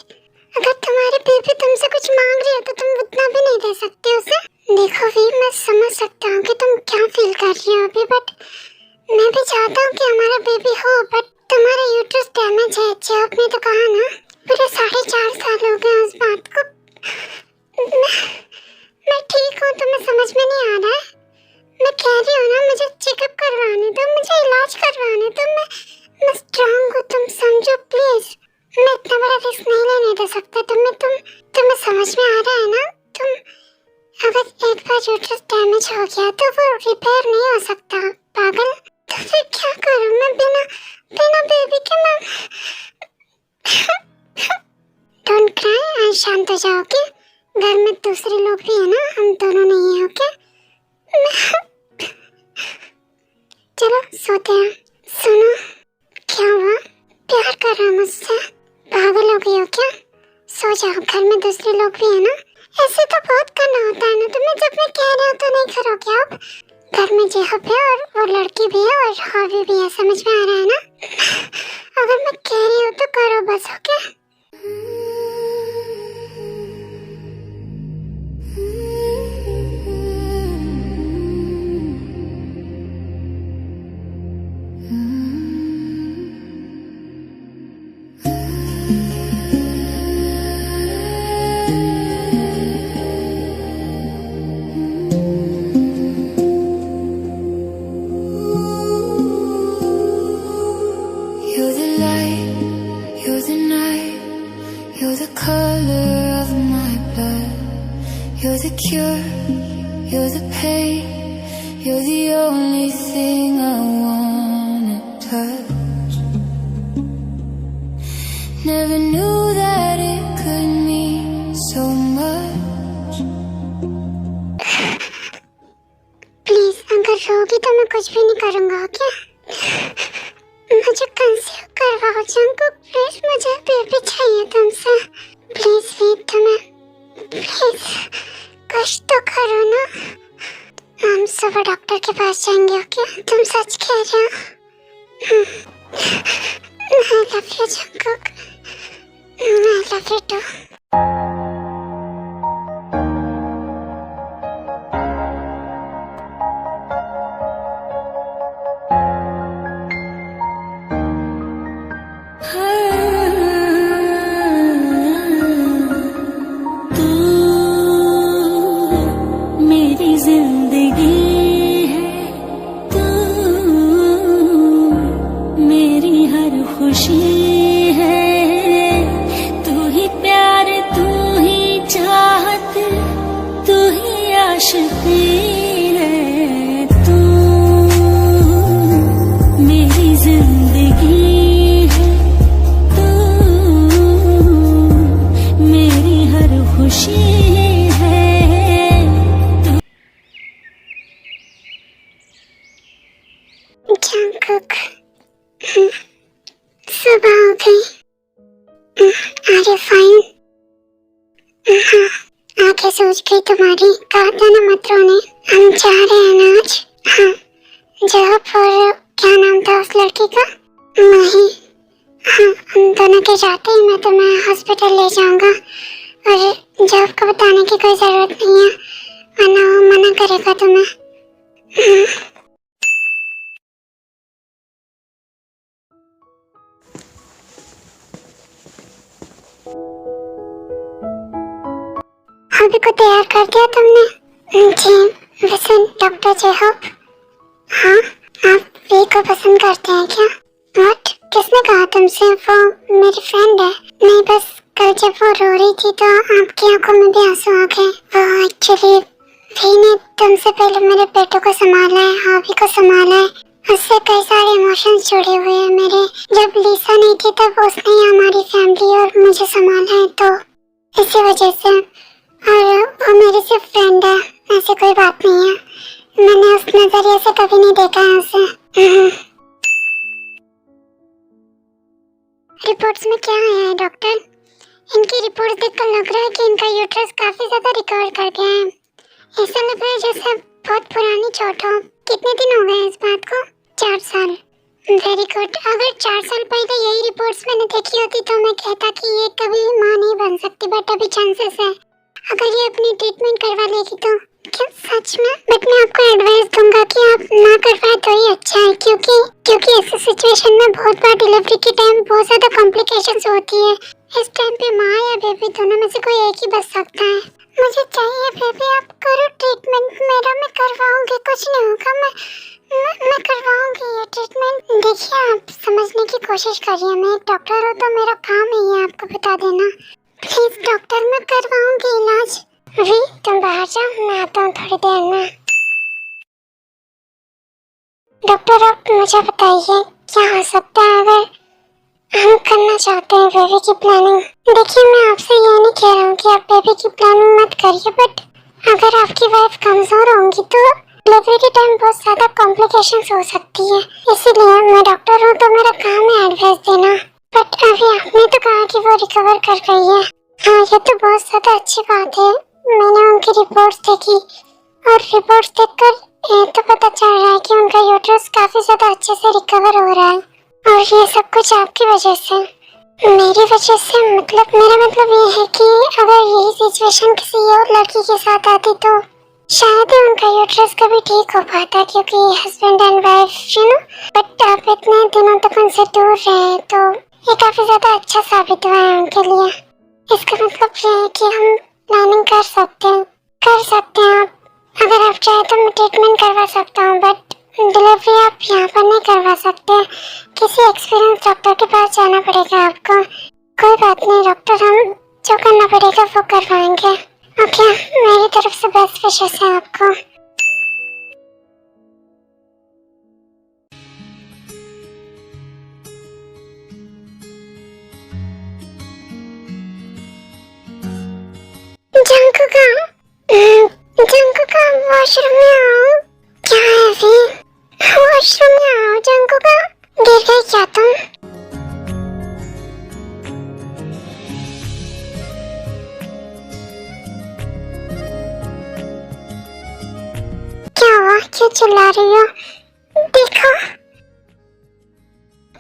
अगर तुम्हारी बेबी तुमसे कुछ मांग रही है तो तुम उतना भी नहीं दे सकते उसे। देखो भी मैं समझ सकता हूँ कि तुम क्या फील कर रही हो अभी, बट मैं भी चाहता हूँ कि हमारा बेबी हो। बट तुम्हारा यूट्रस डैमेज है, जॉब ने तो कहा ना। पूरे 4.5 साल हो गए उस बात को। मैं ठीक हूँ, तुम्हें समझ में नहीं आ रहा है। मैं कह रही हूँ ना, मुझे चेकअप करवाने दो, मुझे इलाज करवाने दो। मैं स्ट्रांग हूँ, तुम समझो प्लीज। मैं इतना बड़ा रिस्क नहीं लेने दे सकता तुम्हें समझ में आ रहा है ना। तुम अगर एक बार यूट्रस डैमेज हो गया तो वो रिपेयर नहीं हो सकता पागल। तो फिर क्या करूँ मैं बिना बेबी के। मैं डोंट क्राई, शांत हो जाओगे। घर में दूसरे लोग भी है ना, हम दोनों नहीं है। ओके चलो सोते हैं। सुनो, क्या हुआ, प्यार कर रहा मुझसे? पागल हो गई हो क्या? सो जाओ, घर में दूसरे लोग भी है ना। ऐसे तो बहुत करना होता है ना तुम्हें, जब मैं कह रही हूँ तो नहीं करोगे आप। घर में जेहूब है और वो लड़की भी है और हॉबी भी है, समझ में आ रहा है ना। अगर मैं कह रही हूँ तो करो बस। Okay You're the light, you're the night, you're the color of my blood. You're the cure, you're the pain, you're the only thing I wanna touch. Never knew that it could mean so much. Please अगर रोगी तो मैं कुछ भी नहीं करूँगा। Okay मुझे conceive करवाओ जंकुक, प्लीज मुझे बेबी चाहिए तुमसे। प्लीज भी तुम्हें प्लीज कुछ तो करो ना। हम सुबह डॉक्टर के पास जाएंगे। ओके तुम सच कह रहे हो। I love you Jungkook, I love you too। तू मेरी जिंदगी है, तू मेरी हर खुशी है। तू ही प्यार, तू ही चाहत, तू ही आशिकी है। तू मेरी जिंदगी है, तू मेरी हर खुशी है। जंकुक सुबह हो गई। Are you fine? हाँ आंखें सोच गई तुम्हारी। कहा था ना मत रोने। हम जा रहे हैं ना आज। हाँ, जॉब और क्या नाम था उस लड़की का? नहीं। हाँ, हम दोनों के जाते ही मैं तुम्हें हॉस्पिटल ले जाऊंगा और जॉब को बताने की कोई जरूरत नहीं है, वरना वो मना करेगा तुम्हें। अभी को तैयार कर दिया तुमने? जी वैसे डॉक्टर जेहोप। हाँ, आप वी को पसंद करते हैं क्या? व्हाट? किसने कहा तुमसे? वो मेरी फ्रेंड है। नहीं, बस कल जब वो रो रही थी तो आपकी आंखों में भी आंसू आ गए। वो एक्चुअली वी ने तुमसे पहले मेरे बेटों को संभाला है, हॉबी को संभाला है। उससे कई सारे इमोशंस जुड़े हुए हैं मेरे। जब लीसा नहीं थी तब उसने ही हमारी फैमिली और मुझे संभाला है, तो इसी वजह से। और वो मेरी सिर्फ फ्रेंड है, ऐसी कोई बात नहीं है। मैंने उस नजरिए से कभी नहीं देखा है उसे। रिपोर्ट्स में क्या आया है डॉक्टर? इनकी रिपोर्ट्स देखकर लग रहा है कि इनका यूट्रस काफी ज्यादा रिकवर कर गया है। ऐसा लग रहा है जैसे बहुत पुरानी चोट हो। कितने दिन हो गए इस बात को? 4 साल। Very good. अगर 4 साल पहले यही रिपोर्ट्स मैंने देखी होती तो मैं कहता कि ये कभी माँ नहीं बन सकती, बट अभी चांसेस है अगर ये अपनी ट्रीटमेंट करवा लेगी तो। क्या सच में? बट मैं आपको एडवाइस दूंगा कि आप ना करवाएं तो ही अच्छा है, क्योंकि ऐसी सिचुएशन में बहुत बार डिलीवरी के टाइम बहुत ज्यादा कॉम्प्लिकेशंस होती है। इस टाइम पे माँ या बेबी दोनों में से कोई एक ही बच सकता है। मुझे चाहिए बेबी, आप करो ट्रीटमेंट मेरा, मैं करवाऊंगी, कुछ नहीं होगा। मैं करवाऊंगी ये ट्रीटमेंट। देखिए, आप समझने की कोशिश करिए, मैं एक डॉक्टर हूँ तो मेरा काम है ये आपको बता देना। प्लीज डॉक्टर, मैं करवाऊंगी इलाज। वी तुम बाहर जाओ, मैं आता हूँ थोड़ी देर में। डॉक्टर, आप मुझे बताइए क्या हो सकता है अगर हम करना चाहते हैं बेबी की प्लानिंग? देखिए, मैं आपसे ये नहीं कह रहा हूँ कि आप बेबी की प्लानिंग मत करिए, बट अगर आपकी वाइफ कमजोर होंगी तो डिलीवरी के टाइम बहुत ज्यादा कॉम्प्लिकेशंस हो सकती है। इसीलिए मैं डॉक्टर हूँ तो मेरा काम है एडवाइस देना। बट अभी आपने तो कहा कि वो रिकवर कर गई है। हाँ, ये तो बहुत ज्यादा अच्छी बात है। मैंने उनकी रिपोर्ट्स देखी और रिपोर्ट्स देखकर ये तो पता चल रहा है कि उनका यूट्रस काफी ज्यादा अच्छे से रिकवर हो रहा है, और ये सब कुछ आपकी वजह से। मेरी वजह से मतलब, मेरा मतलब ये है कि अगर यही सिचुएशन किसी और लड़की के साथ आती तो शायद ही उनका यूट्रस कभी ठीक हो पाता, क्योंकि husband and wife you know. But आप इतने दिनों तक उनसे दूर रहे तो ये काफी ज्यादा अच्छा साबित हुआ है उनके लिए। इसका मतलब ये है कि हम प्लानिंग कर सकते हैं आप। अगर आप चाहे तो मैं ट्रीटमेंट करवा सकता हूँ, बट डिलीवरी आप यहाँ पर नहीं करवा सकते। किसी एक्सपीरियंस डॉक्टर के पास जाना पड़ेगा आपको। कोई बात नहीं डॉक्टर, हम जो करना पड़ेगा वो करवाएंगे। ओके, मेरी तरफ से बेस्ट विशेस है आपको। जंकुका वॉशरूम में आओ। क्या है अभी? वॉशरूम में आओ जंकुका। गिर गई क्या तुम? क्या हुआ? क्यों चिल्ला रही हो? देखो,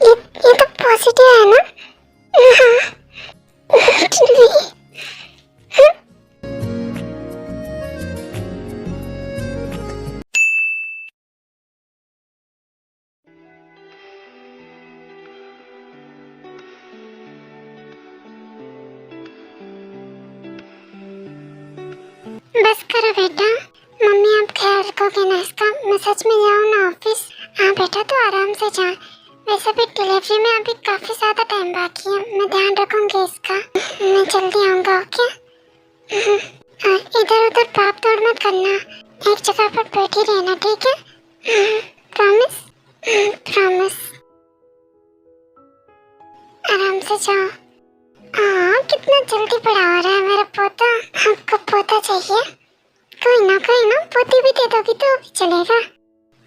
ये तो पॉजिटिव है ना? हाँ। बस करो बेटा, मम्मी आप ख्याल रखोगे ना इसका? मैं सच में जाऊँ ना ऑफिस? हाँ बेटा, तो आराम से जा। वैसे भी डिलीवरी में अभी काफी ज्यादा टाइम बाकी है, मैं ध्यान रखूंगी इसका। मैं जल्दी आऊंगा। ओके? इधर उधर भाग दौड़ मत करना, एक जगह पर बैठी रहना, ठीक है? प्रॉमिस? प्रॉमिस। आराम से जाओ। हाँ, कितना जल्दी बड़ा हो रहा है मेरा पोता। आपको पोता चाहिए? कोई ना पोती भी दे दोगी तो भी चलेगा।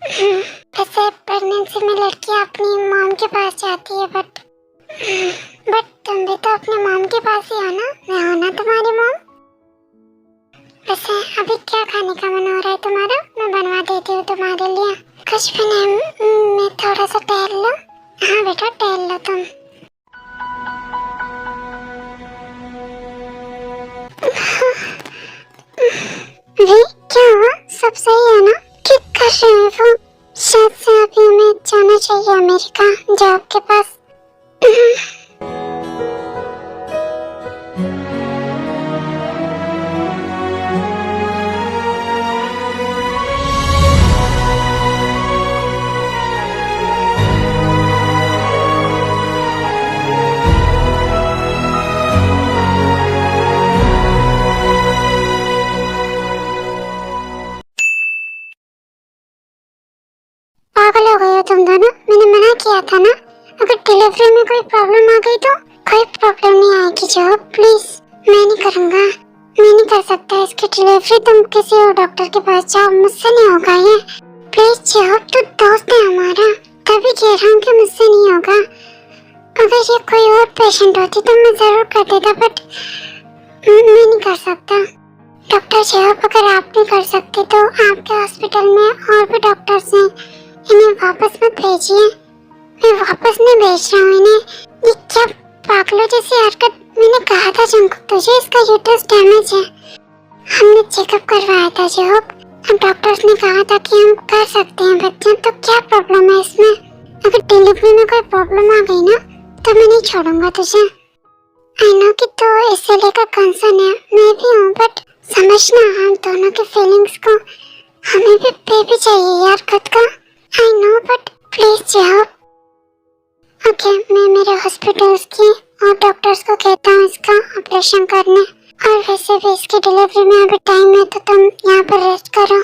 वैसे प्रेगनेंसी में लड़कियां अपनी मॉम के पास जाती है, बट तुम भी तो अपने मॉम के पास ही हो ना? मैं हूं ना तुम्हारी मॉम? वैसे अभी क्या खाने का मन हो रहा है तुम्हारा? मैं बनवा देती हूँ तुम्हारे लिए। कुछ भी नहीं, मैं थोड़ा सा टहल लो। हाँ बेटा टहल लो तुम। भी क्या हुआ? सब सही है ना? क्या कर रहे हैं वो? शायद से अभी हमें जाना चाहिए अमेरिका जॉब के पास। पागल हो गए हो तुम दोनों? मैंने मना किया था ना, अगर डिलीवरी में कोई प्रॉब्लम आ गई तो। कोई प्रॉब्लम नहीं आएगी जॉब, प्लीज। मैं नहीं करूँगा, मैं नहीं कर सकता इसकी डिलीवरी। तुम किसी और डॉक्टर के पास जाओ, मुझसे नहीं होगा ये। प्लीज जॉब, तो दोस्त है हमारा, तभी कह रहा हूँ कि मुझसे नहीं होगा। अगर ये कोई और पेशेंट होती तो मैं जरूर कर देता, बट मैं नहीं कर सकता। डॉक्टर जॉब, अगर आप नहीं कर सकते तो आपके हॉस्पिटल में और भी डॉक्टर्स हैं, इन्हें वापस मत भेजिए। मैं वापस नहीं भेज रहा हूँ इन्हें। ये क्या पागलों जैसी हरकत। मैंने कहा था जंकुक तुझे इसका यूट्रस डैमेज है। हमने चेकअप करवाया था जॉब, अब डॉक्टर्स ने कहा था कि हम कर सकते हैं बच्चा, तो क्या प्रॉब्लम है इसमें? अगर डिलीवरी में कोई प्रॉब्लम आ गई ना तो मैं नहीं छोड़ूंगा तुझे। आई नो कि तो इससे लेकर कंसर्न है, मैं भी हूँ, बट समझना हम दोनों के फीलिंग्स को। हमें भी बेबी चाहिए यार खुद का। आई नो, बट प्लीज जाओ। ओके, मैं मेरे हॉस्पिटल्स की और डॉक्टर्स को कहता हूँ इसका ऑपरेशन करने। और वैसे भी इसकी डिलीवरी में अभी टाइम है तो तुम यहाँ पर रेस्ट करो।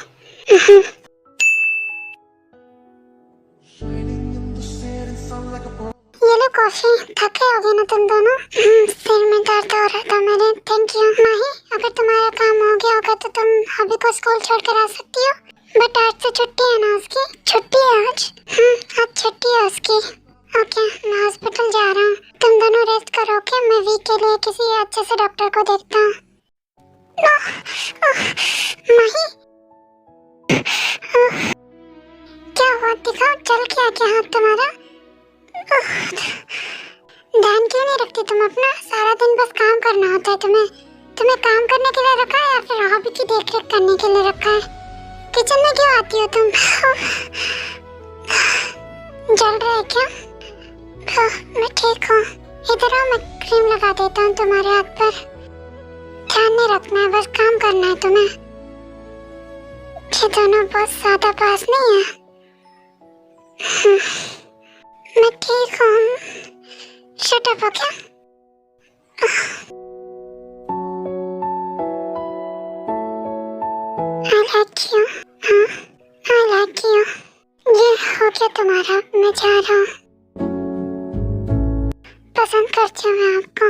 ये लो कॉफी। थके हो गए ना तुम दोनों? सिर में दर्द हो रहा था मेरे। थैंक यू माही। अगर तुम्हारा काम हो गया होगा तो तुम अभी को स्कूल छोड़कर आ सकती हो, बट आज तो छुट्टी है ना उसकी। छुट्टी है आज? आज छुट्टी है उसकी। ओके, मैं हॉस्पिटल जा रहा हूँ, तुम दोनों रेस्ट करो। ओके, मैं वीक के लिए किसी अच्छे से डॉक्टर को देखता हूँ। माही, क्या हुआ? दिखाओ, चल क्या क्या हाथ तुम्हारा? ध्यान क्यों नहीं रखती तुम अपना? सारा दिन बस काम करना होता है तुम्हें। तुम्हें काम करने के लिए रखा है या फिर हॉबी की देख रेख करने के लिए रखा है? किचन में क्यों आती हो तुम? जल रहा है क्या? मैं ठीक हूँ। इधर आओ, मैं क्रीम लगा देता हूँ तुम्हारे हाथ पर। ध्यान नहीं रखना है, बस काम करना है तुम्हें। ये दोनों बहुत ज्यादा पास नहीं है। मैं ठीक हूँ। Shut up, okay? I like you। हाँ, I like you। ये हो गया तुम्हारा, मैं जा रहा हूँ। पसंद करती हूँ मैं आपको।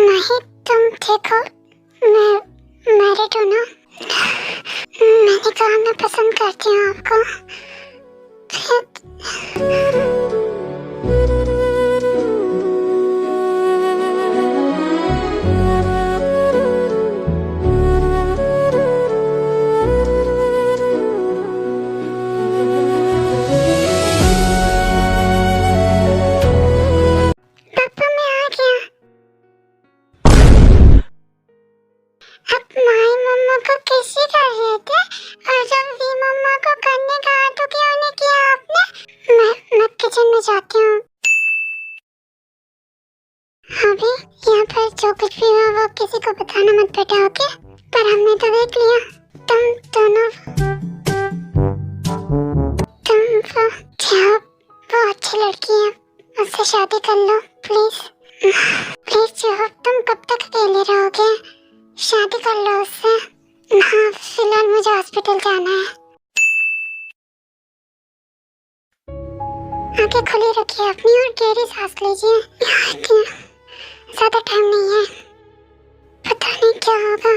नहीं, तुम देखो, मैं मैरिड हूँ ना। मैंने कहा मैं पसंद करती हूँ आपको। पापा मैं आ गया। अब माई मम्मा को किसी कर रहे थे और जब भी मम्मा को करने कहा तो क्यों नहीं किया आपने? मैं किचन में जाती हूँ। अभी यहाँ पर जो कुछ भी हुआ वो किसी को बताना मत बेटा, ओके? पर हमने तो देख लिया तुम दोनों। तुम वो अच्छी लड़की है, उससे शादी कर लो प्लीज। प्लीज तुम कब तक अकेले रहोगे? शादी कर लो उससे। हाँ, फिलहाल मुझे हॉस्पिटल जाना है। आंखें खुली रखिए अपनी और गहरी सांस लीजिए। ज्यादा टाइम नहीं है, पता नहीं क्या होगा।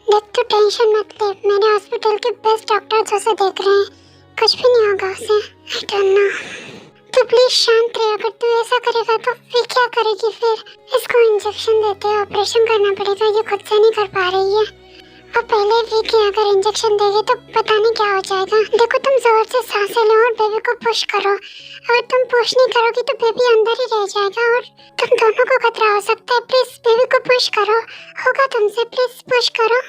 देख तो टेंशन मत ले, मेरे हॉस्पिटल के बेस्ट डॉक्टर्स उसे देख रहे हैं, कुछ भी नहीं होगा उसे। I don't know. तो प्लीज शांत रहे, अगर तू ऐसा करेगा तो फिर क्या करेगी फिर? इसको इंजेक्शन देते हैं, ऑपरेशन करना पड़ेगा, ये खुद से नहीं कर पा रही है। और पहले भी कि अगर इंजेक्शन देगी तो पता नहीं क्या हो जाएगा। देखो तुम जोर से सांसें लो और बेबी को पुश करो। अगर तुम पुश नहीं करोगी तो बेबी अंदर ही रह जाएगा और तुम दोनों को खतरा हो सकता है। प्लीज बेबी को पुश करो, होगा तुमसे, प्लीज पुश करो।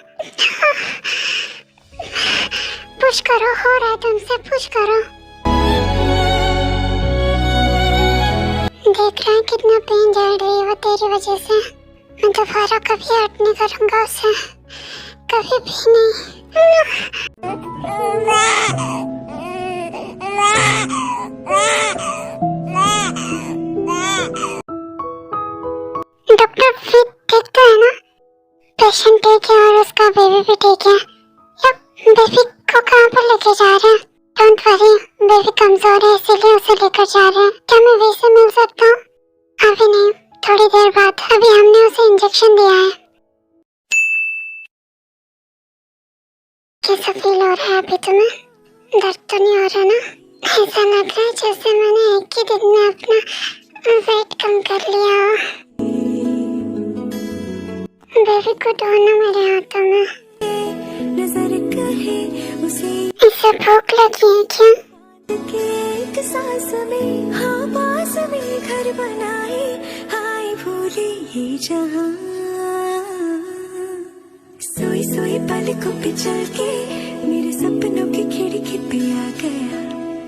पुश करो, हो रहा है तुमसे, पुश करो। देख रहे हैं कितना पेन झेल रही है वो तेरी वजह से। मैं दोबारा कभी हर्ट नहीं करूंगा उसे, कभी भी नहीं। डॉक्टर फिर ठीक तो है ना? पेशेंट ठीक है और उसका बेबी भी ठीक है। अब बेबी को कहाँ पर लेके जा रहे हैं? डोंट वरी, बेबी कमजोर है इसीलिए उसे लेकर जा रहे हैं। क्या मैं वी से मिल सकता हूँ? अभी नहीं, थोड़ी देर बाद। अभी हमने उसे इंजेक्शन दिया है। कैसा फील हो रहा है अभी तुम्हें? दर्द तो नहीं हो रहा ना? ऐसा लग रहा है जैसे मैंने एक ही दिन में अपना वेट कम कर लिया हो। बेबी को ढूंढना मेरे हाथों में। नजर कहे उसे इसे भूख लगी है क्या? एक सांस में, हाँ पास में घर बनाए, हाय भूले ये जहां। सोई सोई पलकों पे चल के मेरे सपनों की खिड़की पे आ गया।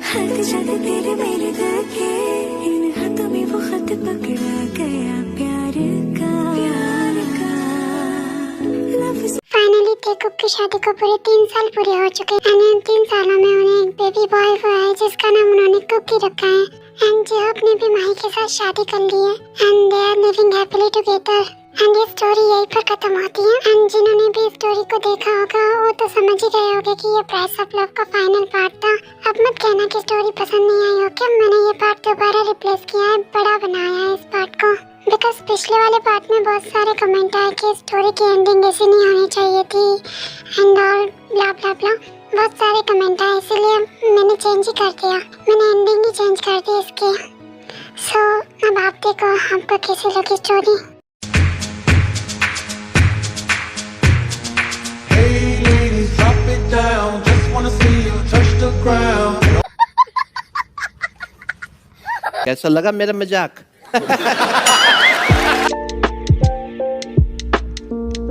हाथ जाते तेरे मेरे दिल के, इन हाथों में वो खत पकड़ा गया। प्यार का लफ्ज़। फाइनली टेकुप की शादी को पूरे 3 साल पूरे हो चुके हैं। इन 3 सालों में उन्हें एक बेबी बॉय हुआ है जिसका नाम उन्होंने कुकी रखा है। एंड जिहोप ने भी माही के साथ शादी कर ली है and they are living happily together. And ये स्टोरी यहीं पर खत्म होती है। एंड जिन्होंने भी स्टोरी को देखा होगा वो तो समझ ही गए होंगे कि ये प्राइस ऑफ लव का फाइनल पार्ट था। अब मत कहना कि स्टोरी पसंद नहीं आई हो, क्या मैंने ये पार्ट दोबारा रिप्लेस किया है, बड़ा बनाया है इस पार्ट को। बिकॉज पिछले वाले पार्ट में बहुत सारे कमेंट आए कि स्टोरी की एंडिंग ऐसी नहीं होनी चाहिए थी एंड ऑल ब्ला ब्ला ब्ला। बहुत सारे कमेंट आए, इसीलिए मैंने चेंज ही कर दिया, मैंने एंडिंग ही चेंज कर दी इसकी। सो अब आप देखो आपको कैसी लगी story. Hey ladies, drop it down. Just wanna see you touch the ground. कैसा लगा मेरा मजाक?